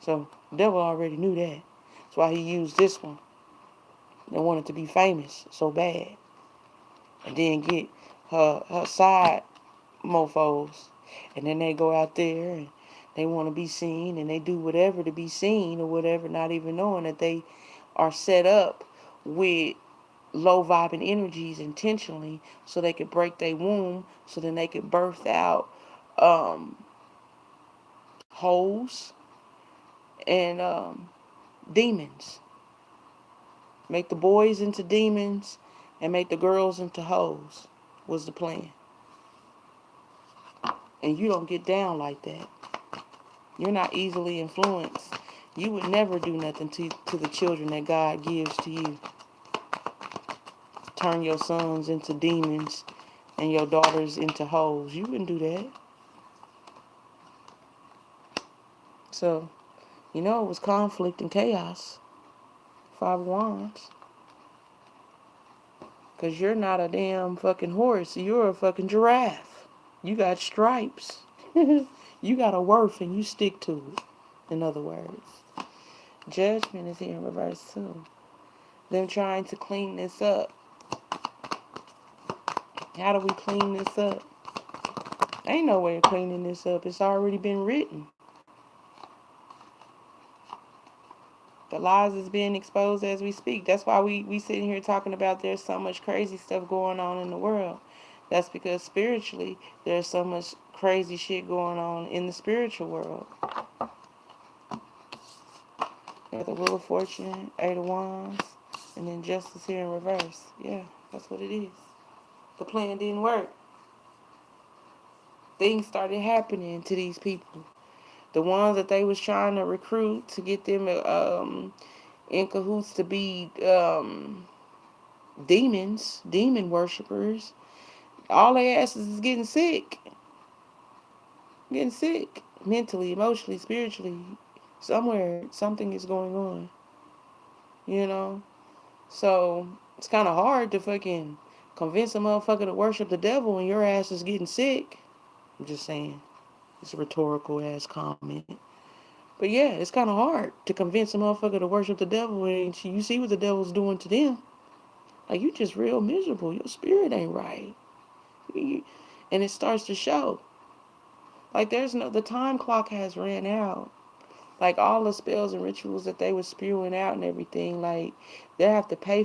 So, the devil already knew that. That's why he used this one. They wanted to be famous so bad. And then get her side mofos. And then they go out there and they want to be seen and they do whatever to be seen or whatever, not even knowing that they are set up with low vibing energies intentionally so they could break their womb, so then they could birth out um, hoes and demons. Make the boys into demons and make the girls into hoes was the plan. And you don't get down like that. You're not easily influenced. You would never do nothing to the children that God gives to you. Turn your sons into demons and your daughters into hoes. You wouldn't do that. So, it was conflict and chaos. Five of Wands. Because you're not a damn fucking horse. You're a fucking giraffe. You got stripes. You got a worth and you stick to it. In other words. Judgment is here in reverse too. Them trying to clean this up. How do we clean this up? Ain't no way of cleaning this up. It's already been written. The lies is being exposed as we speak. That's why we sitting here talking about there's so much crazy stuff going on in the world. That's because spiritually there's so much crazy shit going on in the spiritual world. There's the Wheel of Fortune, Eight of Wands, and then Justice here in reverse. Yeah, that's what it is. The plan didn't work. Things started happening to these people. The ones that they was trying to recruit to get them in cahoots to be demon worshippers, all their asses is getting sick. Getting sick. Mentally, emotionally, spiritually. Somewhere, something is going on. So, it's kind of hard to fucking convince a motherfucker to worship the devil when your ass is getting sick. I'm just saying. It's a rhetorical ass comment. But yeah, it's kind of hard to convince a motherfucker to worship the devil when you see what the devil's doing to them. Like, you just real miserable. Your spirit ain't right. And it starts to show. Like, the time clock has ran out. Like, all the spells and rituals that they were spewing out and everything, like, they have to pay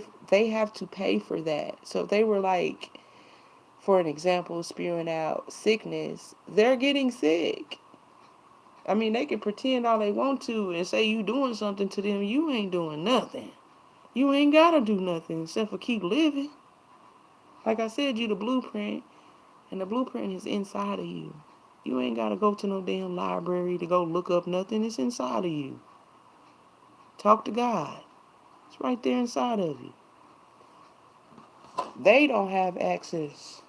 for that. So if they were, like, for an example, spewing out sickness, they're getting sick. I mean, they can pretend all they want to and say you doing something to them. You ain't doing nothing. You ain't got to do nothing except for keep living. Like I said, you the blueprint, and the blueprint is inside of you. You ain't got to go to no damn library to go look up nothing. It's inside of you. Talk to God. It's right there inside of you. They don't have access.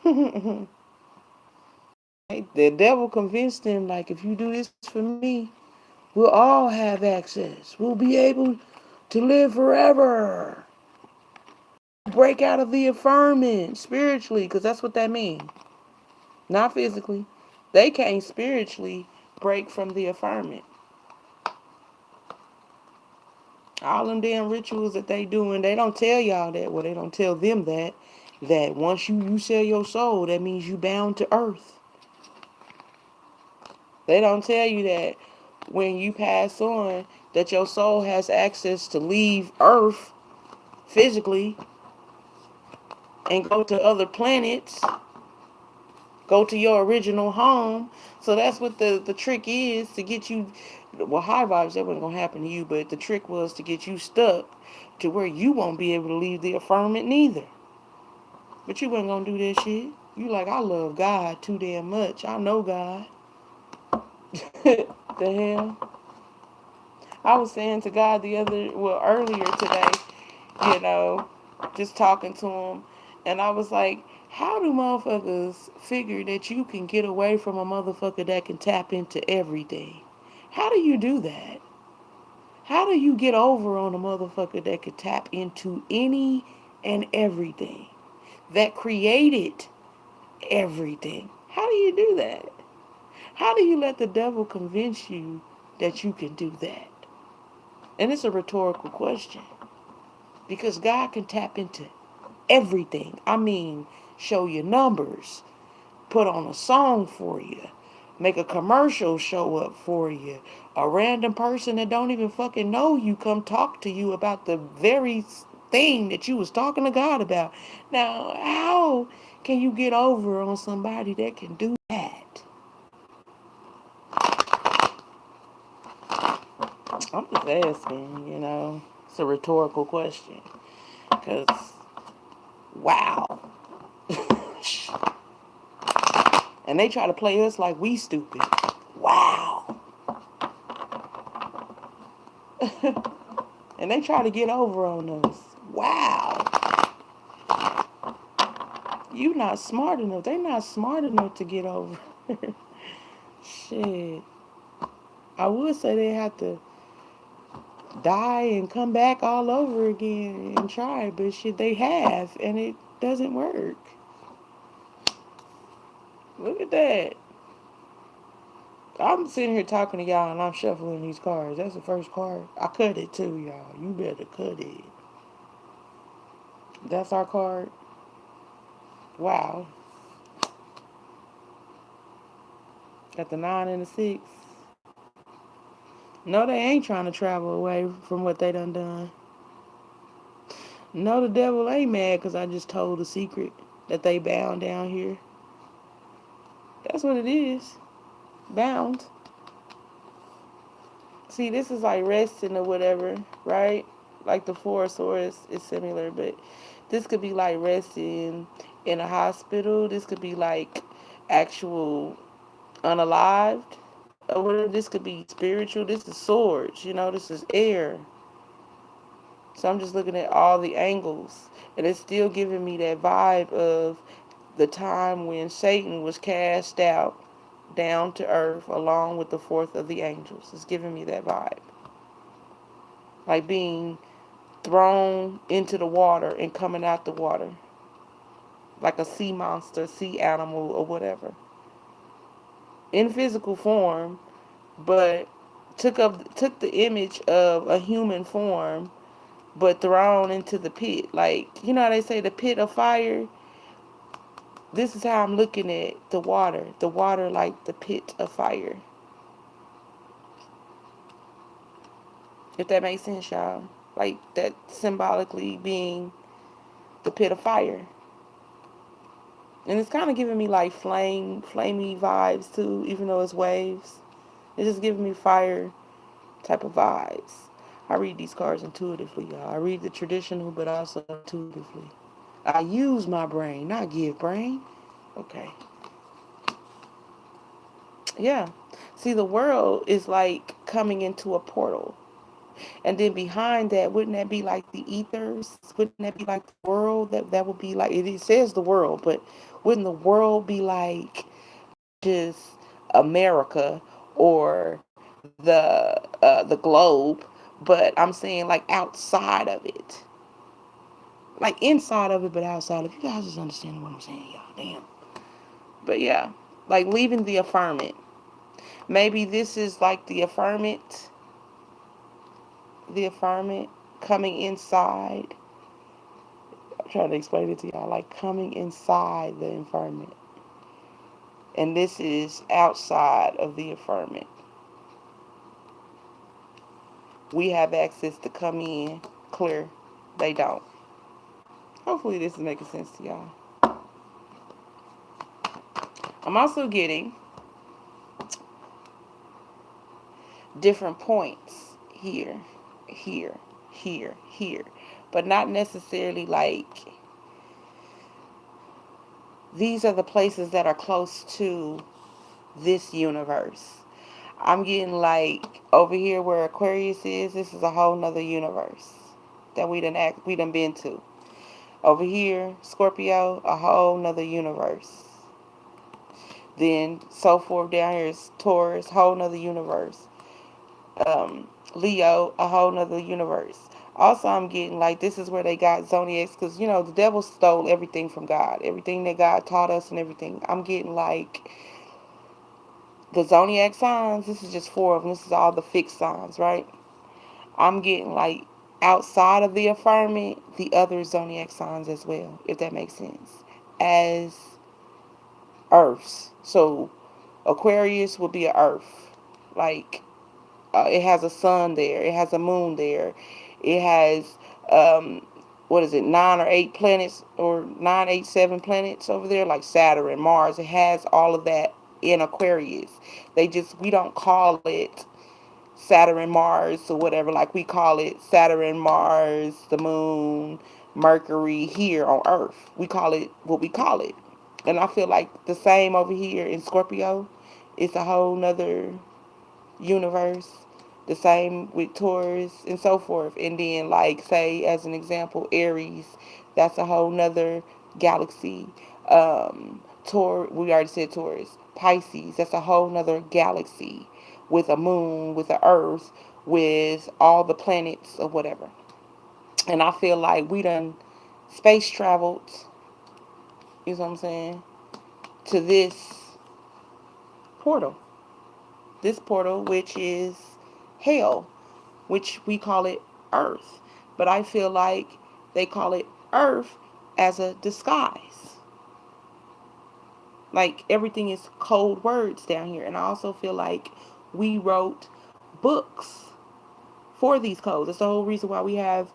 The devil convinced them, like, if you do this for me, we'll all have access. We'll be able to live forever. Break out of the affirmment spiritually, because that's what that means. Not physically. They can't spiritually break from the affirmment. All them damn rituals that they doing, they don't tell y'all that. Well, they don't tell them that once you sell your soul, that means you bound to earth. They don't tell you that when you pass on, that your soul has access to leave earth physically and go to other planets, go to your original home. So that's what the trick is, to get you, well, high vibes, that wasn't going to happen to you, but the trick was to get you stuck to where you won't be able to leave the affirmment neither. But you wasn't going to do that shit. You like, I love God too damn much. I know God. The hell? I was saying to God earlier today, just talking to him, and I was like, how do motherfuckers figure that you can get away from a motherfucker that can tap into everything? How do you do that? How do you get over on a motherfucker that could tap into any and everything? That created everything. How do you do that? How do you let the devil convince you that you can do that? And it's a rhetorical question. Because God can tap into everything. I mean, show you numbers, put on a song for you, make a commercial show up for you. A random person that don't even fucking know you come talk to you about the very thing that you was talking to God about. Now, how can you get over on somebody that can do that? I'm just asking, It's a rhetorical question. Because, wow. And they try to play us like we stupid. Wow. And they try to get over on us. Wow. You not smart enough. They not smart enough to get over. Shit. I would say they have to die and come back all over again and try, but shit, they have, and it doesn't work. Look at that. I'm sitting here talking to y'all and I'm shuffling these cards. That's the first card. I cut it too, y'all. You better cut it. That's our card. Wow. Got the 9 and the 6. No, they ain't trying to travel away from what they done. No, the devil ain't mad because I just told a secret that they bound down here. That's what it is. Bound. See, this is like resting or whatever, right? Like the Four of Swords is similar, but this could be like resting in a hospital. This could be like actual unalived or whatever. This could be spiritual. This is swords, this is air. So I'm just looking at all the angles, and it's still giving me that vibe of the time when Satan was cast out down to earth along with the fourth of the angels. It's giving me that vibe. Like being thrown into the water and coming out the water. Like a sea monster, sea animal, or whatever. In physical form, but took the image of a human form, but thrown into the pit. Like, you know how they say the pit of fire? This is how I'm looking at the water. The water like the pit of fire. If that makes sense, y'all. Like that symbolically being the pit of fire. And it's kind of giving me like flamey vibes too, even though it's waves. It's just giving me fire type of vibes. I read these cards intuitively, y'all. I read the traditional, but also intuitively. I use my brain, not give brain. Okay. Yeah. See, the world is like coming into a portal. And then behind that, wouldn't that be like the ethers? Wouldn't that be like the world? That would be like, it says the world, but wouldn't the world be like just America or the globe? But I'm saying like outside of it. Like inside of it, but outside of it. You guys just understand what I'm saying, y'all. Damn. But yeah, like leaving the affirmant. Maybe this is like the affirmant coming inside. I'm trying to explain it to y'all, like coming inside the affirmant. And this is outside of the affirmant. We have access to come in clear. They don't. Hopefully this is making sense to y'all. I'm also getting different points here, here, here, here. But not necessarily like these are the places that are close to this universe. I'm getting like over here where Aquarius is, this is a whole nother universe that we done been to. Over here, Scorpio, a whole nother universe. Then so forth down here is Taurus, whole nother universe. Leo, a whole nother universe. Also, I'm getting like this is where they got zodiacs because the devil stole everything from God, everything that God taught us and everything. I'm getting like the zodiac signs. This is just 4 of them. This is all the fixed signs, right? I'm getting like outside of the affirming the other zodiac signs as well, if that makes sense, as Earths. So Aquarius would be an Earth, like it has a sun there, it has a moon there, it has what is it, 9 or 8 planets, or 9, 8, 7 planets over there, like Saturn, Mars. It has all of that in Aquarius. We don't call it Saturn, Mars, or whatever. Like we call it Saturn, Mars, the moon, Mercury here on Earth. We call it what we call it. And I feel like the same over here in Scorpio. It's a whole nother universe. The same with Taurus and so forth. And then, like, say, as an example, Aries, that's a whole nother galaxy. We already said Taurus. Pisces, that's a whole nother galaxy with a moon, with a earth, with all the planets or whatever. And I feel like we done space traveled, you know what I'm saying, to portal. This portal, which is hell, which we call it Earth. But I feel like they call it Earth as a disguise. Like everything is cold words down here. And I also feel like we wrote books for these codes. That's the whole reason why we have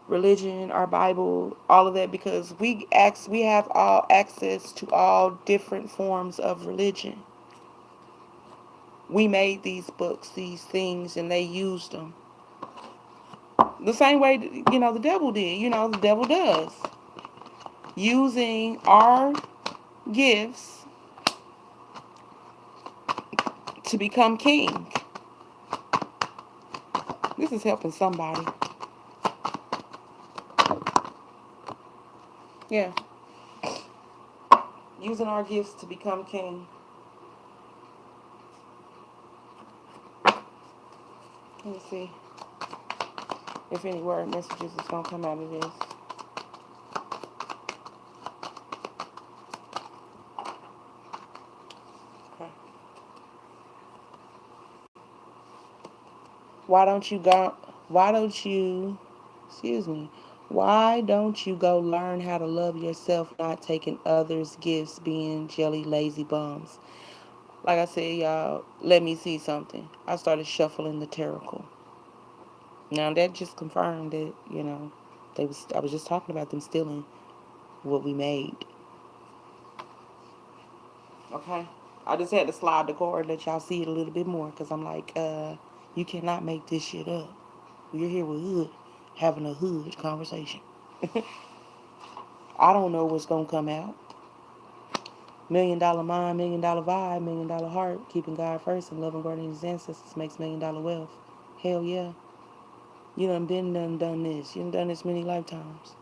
religion, our Bible, all of that, because we have all access to all different forms of religion. We made these books, these things, and they used them. The same way, the devil did. The devil does. Using our gifts to become king. This is helping somebody. Yeah. Using our gifts to become king. Let me see if any word messages is going to come out of this. Okay. Why don't you go learn how to love yourself, not taking others' gifts, being jelly, lazy bums? Like I said, y'all, let me see something. I started shuffling the tarot. Now that just confirmed that, I was just talking about them stealing what we made. Okay? I just had to slide the card, let y'all see it a little bit more, because I'm like, you cannot make this shit up. We're here with Hood, having a Hood conversation. I don't know what's going to come out. $1,000,000 mind, $1,000,000 vibe, $1,000,000 heart, keeping God first and loving God and his ancestors makes $1,000,000 wealth. Hell yeah. You done done this. You done this many lifetimes.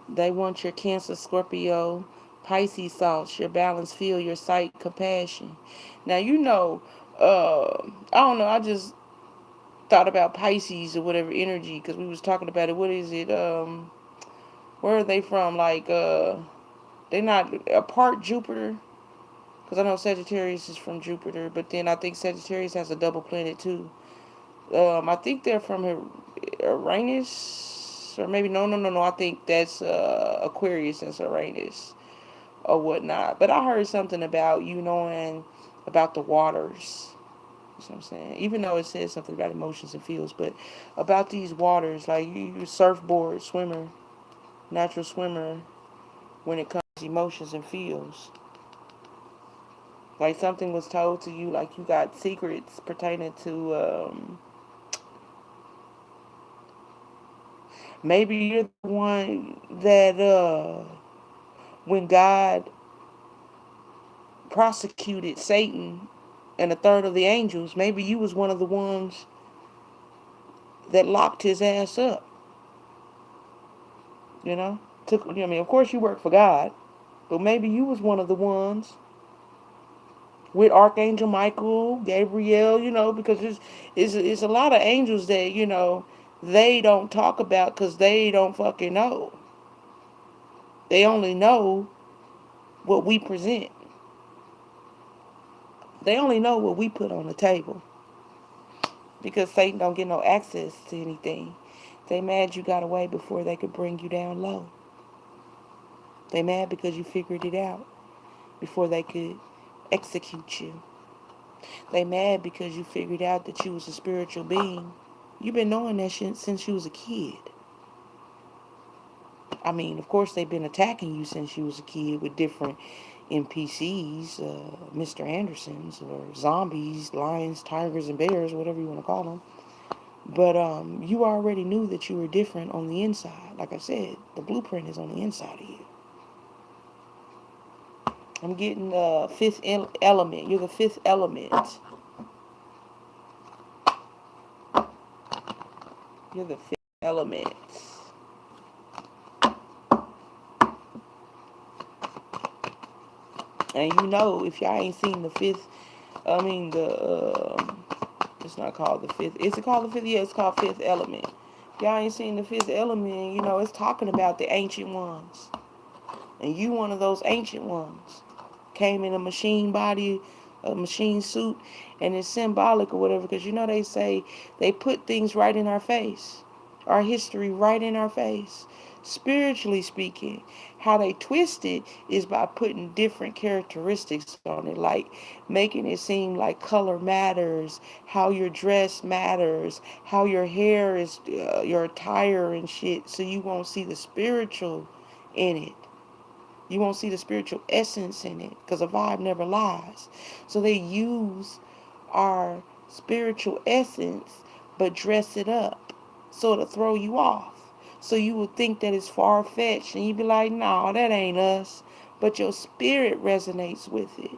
They want your Cancer, Scorpio, Pisces salts, your balance, feel, your sight, compassion. Now, I don't know, I just thought about Pisces or whatever energy, because we was talking about it. What is it? Where are they from? Like, they're not a part Jupiter, because I know Sagittarius is from Jupiter, but then I think Sagittarius has a double planet too. I think they're from Uranus, or maybe no. I think that's Aquarius, that's Uranus or whatnot. But I heard something about you knowing about the waters. You know what I'm saying? Even though it says something about emotions and feels, but about these waters, like you surfboard swimmer, natural swimmer, when it comes to emotions and feels. Like something was told to you, like you got secrets pertaining to maybe you're the one that when God prosecuted Satan and a third of the angels, maybe you was one of the ones that locked his ass up. Of course you work for God, but maybe you was one of the ones with Archangel Michael, Gabriel, because it's a lot of angels that, they don't talk about because they don't fucking know. They only know what we present. They only know what we put on the table. Because Satan don't get no access to anything. They mad you got away before they could bring you down low. They mad because you figured it out before they could execute you. They mad because you figured out that you was a spiritual being You've been knowing that shit since you was a kid. I mean, of course, they've been attacking you since you was a kid with different NPCs, Mr. Andersons, or zombies, lions, tigers, and bears, whatever you want to call them. But you already knew that you were different on the inside. Like I said, the blueprint is on the inside of you. I'm getting the fifth element. You're the fifth element. You're the fifth element. And you know, if y'all ain't seen the fifth, I mean, it's not called the fifth. Is it called the fifth? Yeah, it's called fifth element. If y'all ain't seen the fifth element, you know, it's talking about the ancient ones. And you one of those ancient ones. Came in a machine body, a machine suit, and it's symbolic or whatever, because you know they say they put things right in our face, our history right in our face. Spiritually speaking, how they twist it is by putting different characteristics on it, like making it seem like color matters, how your dress matters, how your hair is, your attire and shit, so you won't see the spiritual in it. You won't see the spiritual essence in it, because a vibe never lies. So they use our spiritual essence but dress it up so it'll throw you off. So you would think that it's far-fetched and you'd be like, no, that ain't us. But your spirit resonates with it.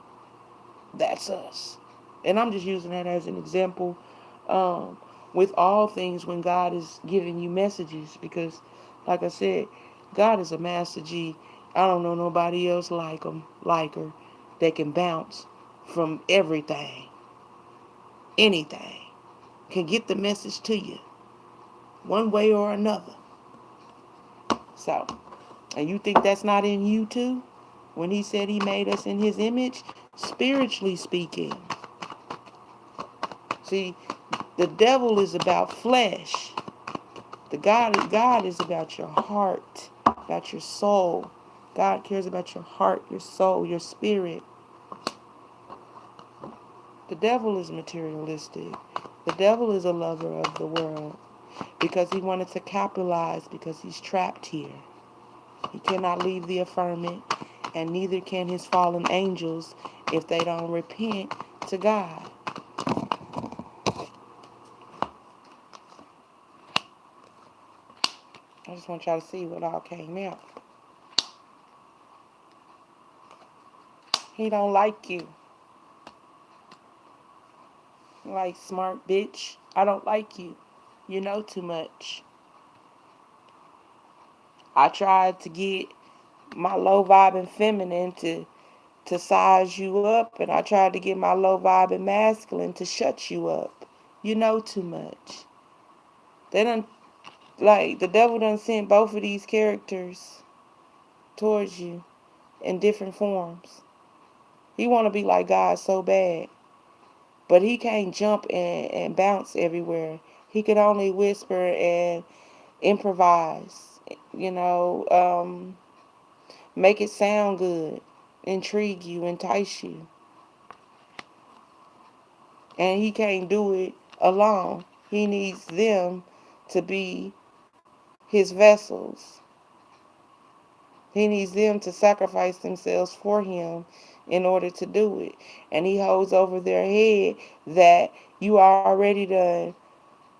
That's us. And I'm just using that as an example, with all things when God is giving you messages, because like I said, God is a master G. I don't know nobody else like him, like her, that can bounce from everything, anything, can get the message to you one way or another. So, and you think that's not in you too? When he said he made us in his image, spiritually speaking. See, the devil is about flesh. God is about your heart, about your soul. God cares about your heart, your soul, your spirit. The devil is materialistic. The devil is a lover of the world because he wanted to capitalize, because he's trapped here. He cannot leave the affirmant, and neither can his fallen angels if they don't repent to God. I just want y'all to see what all came out. He don't like you. Like, smart bitch, I don't like you. You know too much. I tried to get my low vibing feminine to size you up, and I tried to get my low vibing masculine to shut you up. You know too much. They done, like, the devil done sent both of these characters towards you in different forms. He want to be like God so bad, but he can't jump and bounce everywhere. He can only whisper and improvise, you know, make it sound good, intrigue you, entice you. And he can't do it alone. He needs them to be his vessels. He needs them to sacrifice themselves for him in order to do it. And he holds over their head that you already done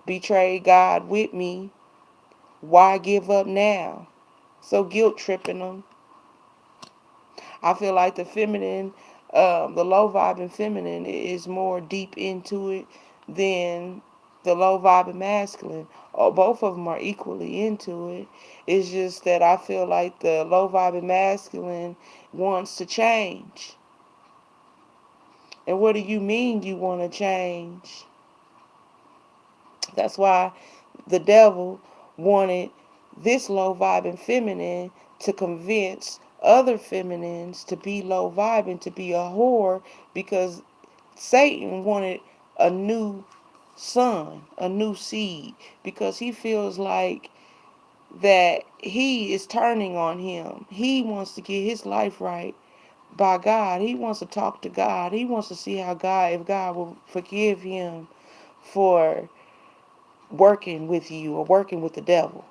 betrayed God with me. Why give up now? So guilt tripping them. I feel like the feminine, the low vibing feminine is more deep into it than the low vibing masculine. Or both of them are equally into it. It's just that I feel like the low vibing masculine wants to change. And what do you mean you want to change? That's why the devil wanted this low vibing feminine to convince other feminines to be low vibing, to be a whore, because Satan wanted a new son, a new seed, because he feels like that he is turning on him. He wants to get his life right by God. He wants to talk to God. He wants to see how God, if God will forgive him for working with you or working with the devil.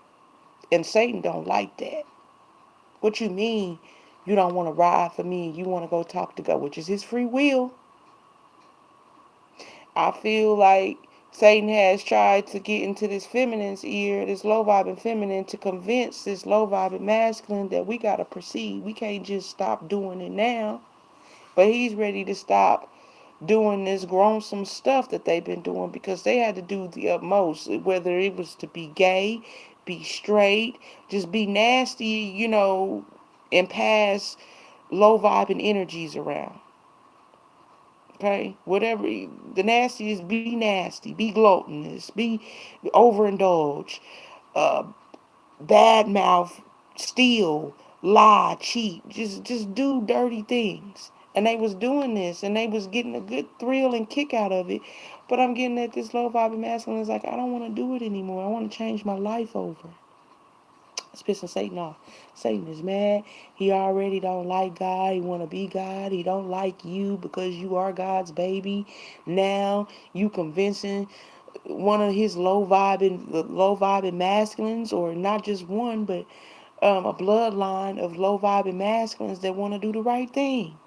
And Satan don't like that. What you mean you don't want to ride for me and you want to go talk to God, which is his free will? I feel like Satan has tried to get into this feminine's ear, this low vibing feminine, to convince this low vibing masculine that we got to proceed. We can't just stop doing it now. But he's ready to stop doing this grown-some stuff that they've been doing because they had to do the utmost, whether it was to be gay, be straight, just be nasty, and pass low vibing energies around. Okay, whatever the nasty is, be nasty, be gluttonous, be overindulge, uh, bad mouth, steal, lie, cheat, just do dirty things. And they was doing this, and they was getting a good thrill and kick out of it. But I'm getting at this low vibing masculine is like, I don't want to do it anymore. I want to change my life over. It's pissing Satan off. Satan is mad. He already don't like God. He want to be God. He don't like you because you are God's baby. Now you convincing one of his low vibing masculines, or not just one, but a bloodline of low vibing masculines that want to do the right thing.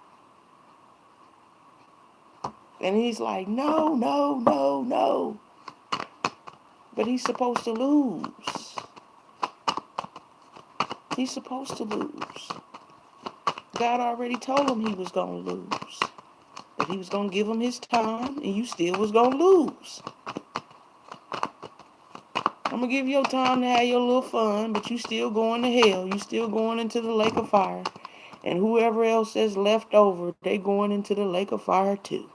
And he's like, no, no, no, no. But he's supposed to lose. He's supposed to lose. God already told him he was going to lose. That he was going to give him his time, and you still was going to lose. I'm going to give you your time to have your little fun, but you still going to hell. You still going into the lake of fire. And whoever else is left over, they going into the lake of fire too.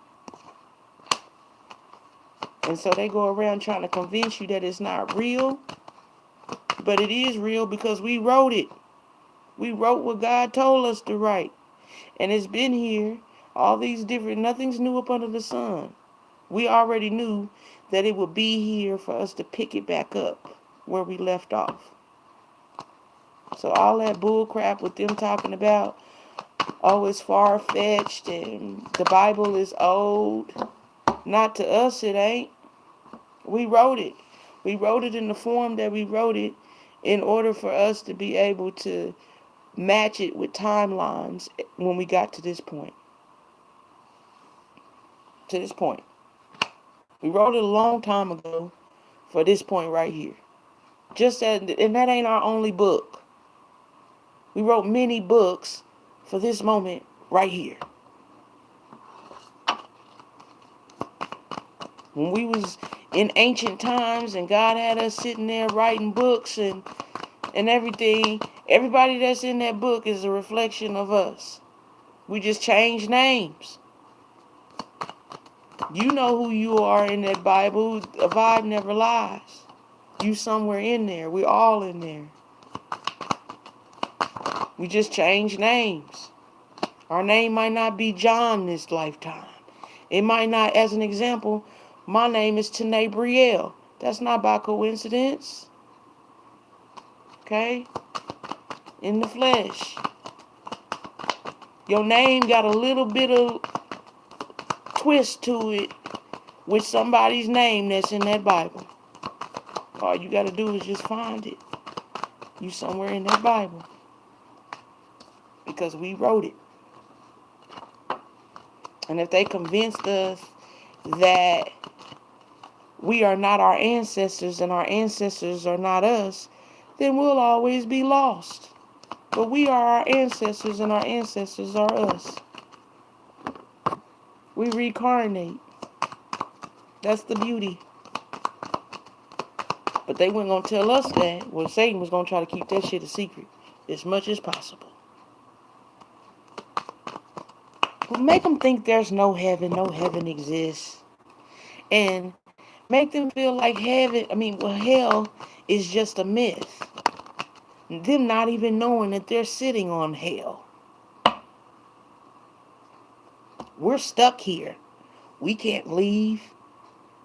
And so they go around trying to convince you that it's not real. But it is real because we wrote it. We wrote what God told us to write. And it's been here. All these different, nothing's new up under the sun. We already knew that it would be here for us to pick it back up where we left off. So all that bull crap with them talking about, oh, it's far-fetched and the Bible is old. Not to us, it ain't. We wrote it. We wrote it in the form that we wrote it in order for us to be able to match it with timelines when we got to this point. To this point. We wrote it a long time ago for this point right here. Just that, and that ain't our only book. We wrote many books for this moment right here. When we was in ancient times and God had us sitting there writing books and everything, everybody that's in that book is a reflection of us. We just changed names. You know who you are in that Bible. A vibe never lies. You somewhere in there. We're all in there. We just changed names. Our name might not be John this lifetime. It might not, as an example, my name is Tanae Brielle. That's not by coincidence. Okay? In the flesh. Your name got a little bit of twist to it with somebody's name that's in that Bible. All you got to do is just find it. You somewhere in that Bible. Because we wrote it. And if they convinced us that we are not our ancestors and our ancestors are not us, then we'll always be lost. But we are our ancestors and our ancestors are us. We reincarnate. That's the beauty. But they weren't going to tell us that. Well, Satan was going to try to keep that shit a secret as much as possible. But make them think there's no heaven exists. And make them feel like hell is just a myth. Them not even knowing that they're sitting on hell. We're stuck here. We can't leave.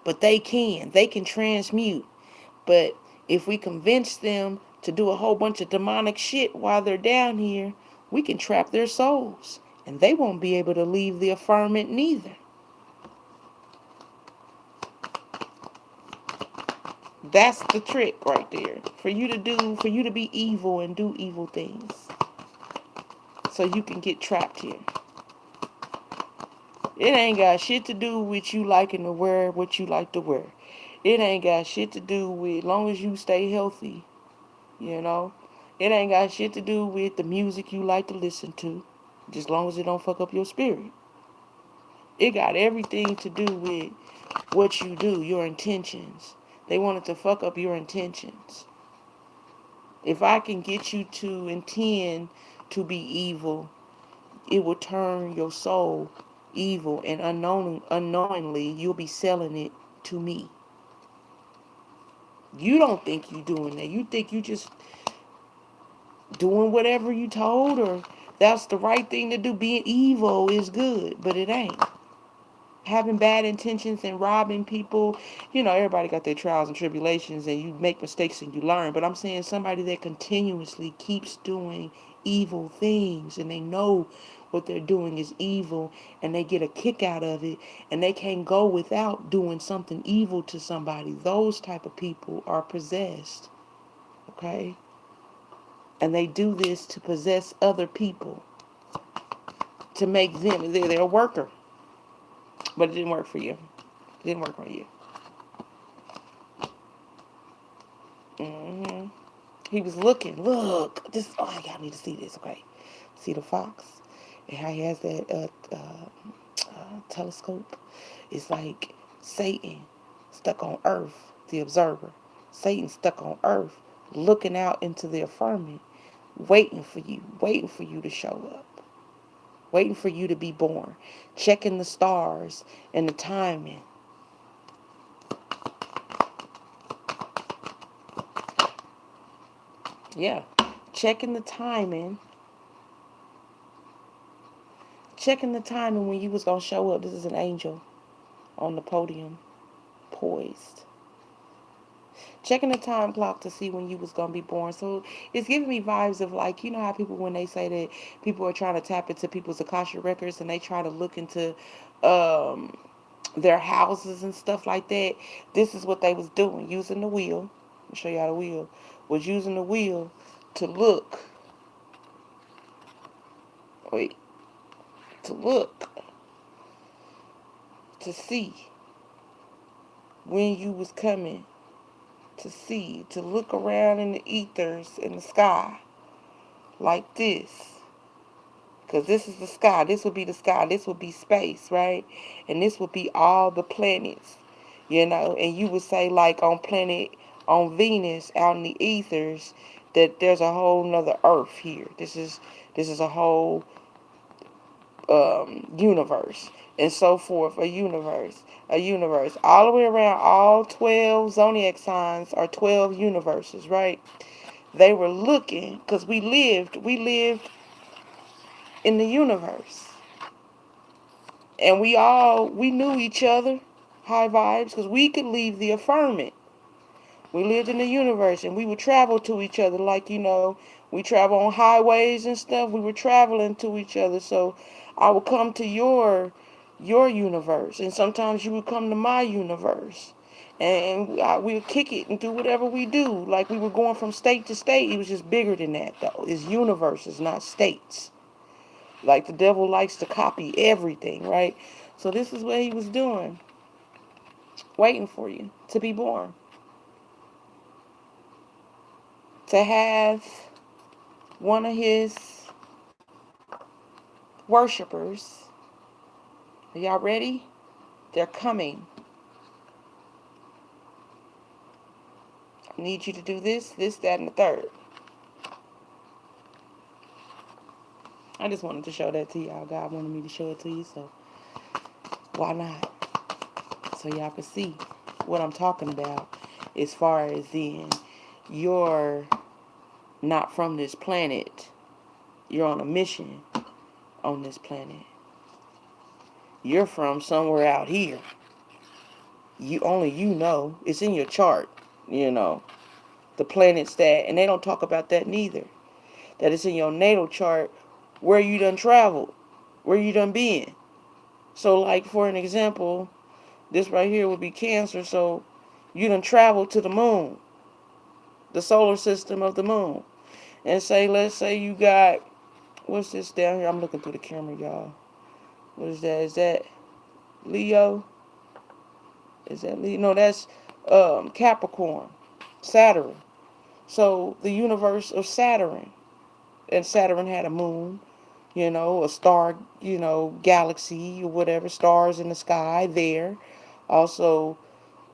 But they can. They can transmute. But if we convince them to do a whole bunch of demonic shit while they're down here, we can trap their souls. And they won't be able to leave the affirmant neither. That's the trick right there. For you to be evil and do evil things. So you can get trapped here. It ain't got shit to do with you liking to wear what you like to wear. It ain't got shit to do with, long as you stay healthy, you know. It ain't got shit to do with the music you like to listen to, just long as it don't fuck up your spirit. It got everything to do with what you do, your intentions. They wanted to fuck up your intentions. If I can get you to intend to be evil, it will turn your soul evil, and unknowingly you'll be selling it to me. You don't think you doing that. You think you just doing whatever you told, or that's the right thing to do. Being evil is good, but it ain't. Having bad intentions and robbing people, everybody got their trials and tribulations, and you make mistakes and you learn. But I'm saying somebody that continuously keeps doing evil things, and they know what they're doing is evil, and they get a kick out of it, and they can't go without doing something evil to somebody. Those type of people are possessed, okay? And they do this to possess other people, to make them, they're a worker. But it didn't work for you. It didn't work on you. Mm-hmm. He was looking. Look, this. Oh, y'all need to see this. Okay, see the fox, and how he has that telescope. It's like Satan stuck on Earth, the observer. Satan stuck on Earth, looking out into the firmament, waiting for you to show up, waiting for you to be born, checking the stars and the timing. Yeah, checking the timing. Checking the timing when you was going to show up. This is an angel on the podium, poised. Checking the time clock to see when you was going to be born. So it's giving me vibes of, like, how people, when they say that people are trying to tap into people's Akasha records and they try to look into their houses and stuff like that. This is what they was doing, using the wheel. I'll show y'all the wheel. Was using the wheel to look. Wait. To look. To see when you was coming, to see, to look around in the ethers, in the sky, like this. Because this is the sky. This would be the sky. This would be space, right? And this would be all the planets, And you would say, like, on Venus, out in the ethers, that there's a whole nother Earth here. This is a whole universe, and so forth. A universe, all the way around. All 12 zodiac signs are 12 universes, right? They were looking, because we lived in the universe, and we knew each other, high vibes, because we could leave the affirmant. We lived in the universe, and we would travel to each other, like, we travel on highways and stuff. We were traveling to each other. So I would come to your universe, and sometimes you would come to my universe, and we would kick it and do whatever we do. Like, we were going from state to state. It was just bigger than that, though. It's universes, not states. Like, the devil likes to copy everything, right? So this is what he was doing, waiting for you to be born, to have one of his worshipers. Are y'all ready? They're coming. I need you to do this, that, and the third. I just wanted to show that to y'all. God wanted me to show it to you, so why not? So y'all can see what I'm talking about, as far as in, you're not from this planet. You're on a mission on this planet. You're from somewhere out here. You know. It's in your chart, the planets that, and they don't talk about that neither. That it's in your natal chart, where you done traveled, where you done been. So, like, for an example, this right here would be Cancer. So You done traveled to the moon, the solar system of the moon. And say, let's say you got, what's this down here? I'm looking through the camera, y'all. What is that? Is that Leo? Is that Leo? No, that's Capricorn, Saturn. So the universe of Saturn. And Saturn had a moon, a star, galaxy or whatever, stars in the sky there. Also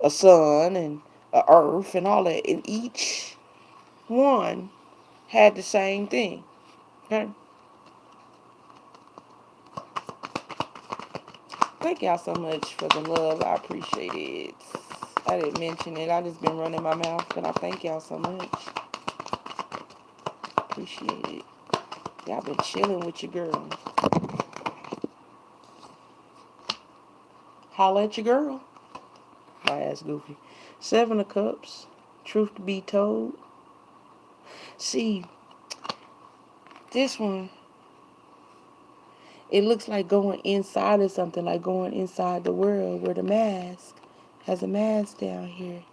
a sun and a earth and all that. And each one had the same thing. Okay? Thank y'all so much for the love. I appreciate it. I didn't mention it. I just been running my mouth, but I thank y'all so much. Appreciate it. Y'all been chilling with your girl. Holla at your girl. My ass goofy. 7 of Cups. Truth to be told. See, this one, it looks like going inside of something, like going inside the world where the mask has a mask down here.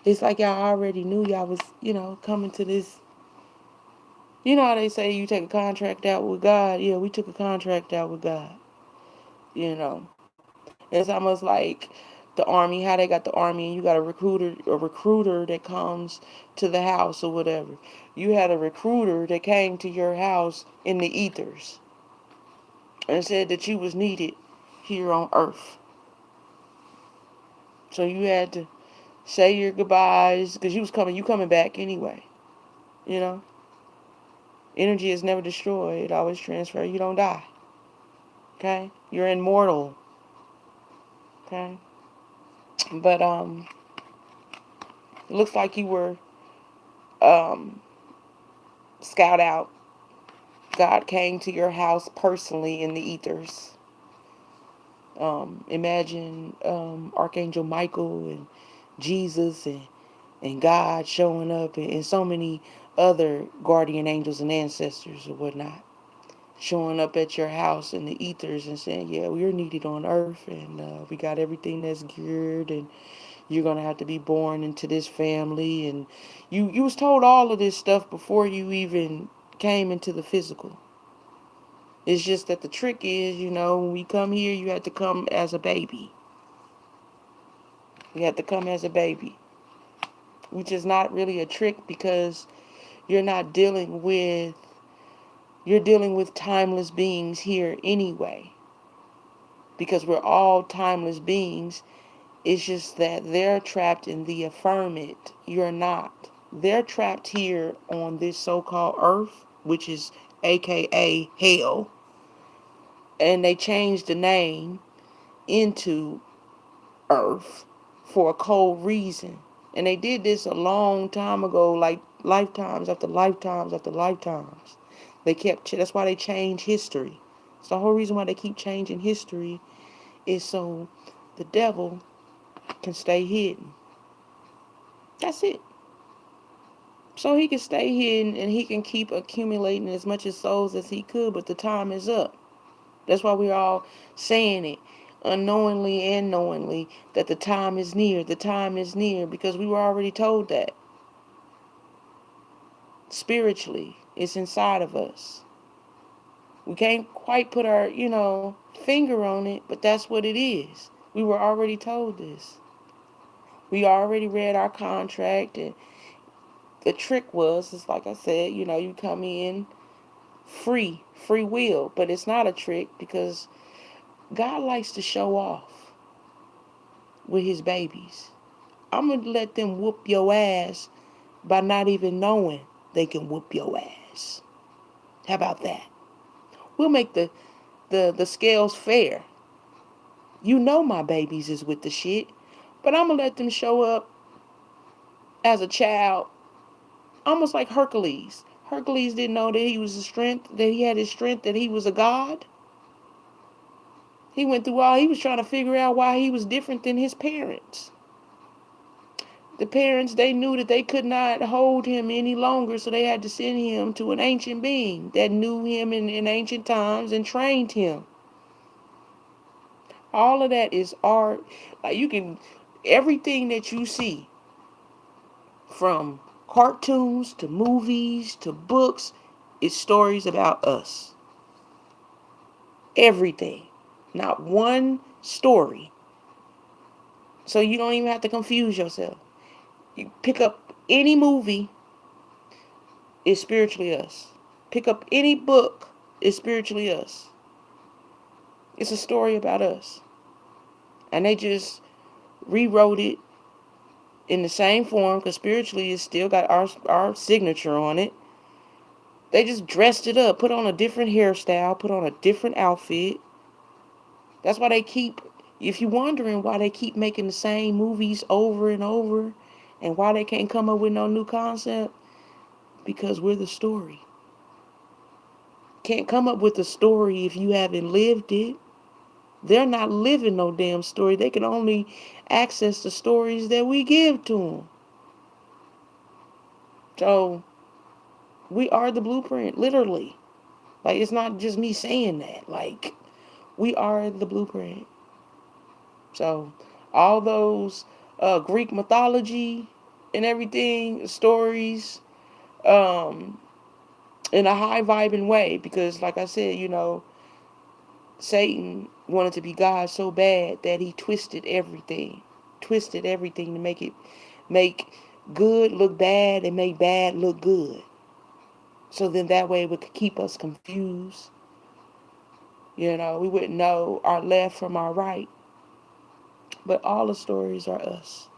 It's like y'all already knew y'all was, coming to this. You know how they say you take a contract out with God? Yeah, we took a contract out with God. It's almost like the army, how they got the army and you got a recruiter that comes to the house or whatever. You had a recruiter that came to your house in the ethers and said that you was needed here on earth. So you had to say your goodbyes because you coming back anyway. You know? Energy is never destroyed, it always transfers. You don't die. Okay? You're immortal. Okay? But it looks like you were scout out. God came to your house personally in the ethers. Imagine Archangel Michael and Jesus and God showing up and so many other guardian angels and ancestors or whatnot showing up at your house in the ethers and saying, yeah, we're needed on earth and we got everything that's geared and you're going to have to be born into this family. And you was told all of this stuff before you even came into the physical. It's just that the trick is, when we come here, you have to come as a baby. You have to come as a baby, which is not really a trick because you're not you're dealing with timeless beings here anyway. Because we're all timeless beings. It's just that they're trapped in the affirmate. You're not. They're trapped here on this so-called earth, which is AKA hell. And they changed the name into earth for a cold reason. And they did this a long time ago, like lifetimes after lifetimes after lifetimes. That's why they change history. It's the whole reason why they keep changing history is so the devil can stay hidden. That's it. So he can stay hidden and he can keep accumulating as much as souls as he could, but the time is up. That's why we're all saying it unknowingly and knowingly that the time is near. The time is near because we were already told that. Spiritually, it's inside of us. We can't quite put our, finger on it, but that's what it is. We were already told this. We already read our contract and the trick was, it's like I said, you come in free will, but it's not a trick because God likes to show off with his babies. I'm going to let them whoop your ass by not even knowing they can whoop your ass. How about that? We'll make the scales fair. My babies is with the shit, but I'm going to let them show up as a child, almost like Hercules. Hercules didn't know that he was that he had his strength, that he was a god. He went through he was trying to figure out why he was different than his parents. The parents, they knew that they could not hold him any longer, so they had to send him to an ancient being that knew him in ancient times and trained him. All of that is art. Like Everything that you see, from cartoons to movies to books, is stories about us. Everything. Not one story. So you don't even have to confuse yourself. You pick up any movie, it's spiritually us. Pick up any book, it's spiritually us. It's a story about us. And they just rewrote it in the same form, because spiritually it's still got our signature on it. They just dressed it up, put on a different hairstyle, put on a different outfit. That's why they keep, if you're wondering why they keep making the same movies over and over and why they can't come up with no new concept, because we're the story. Can't come up with a story if you haven't lived it. They're not living no damn story. They can only access the stories that we give to them. So we are the blueprint, literally. Like, it's not just me saying that. Like, we are the blueprint. So all those Greek mythology and everything, stories, um, in a high vibing way, because like I said, Satan wanted to be God so bad that he twisted everything to make good look bad and make bad look good. So then that way it would keep us confused. We wouldn't know our left from our right. But all the stories are us.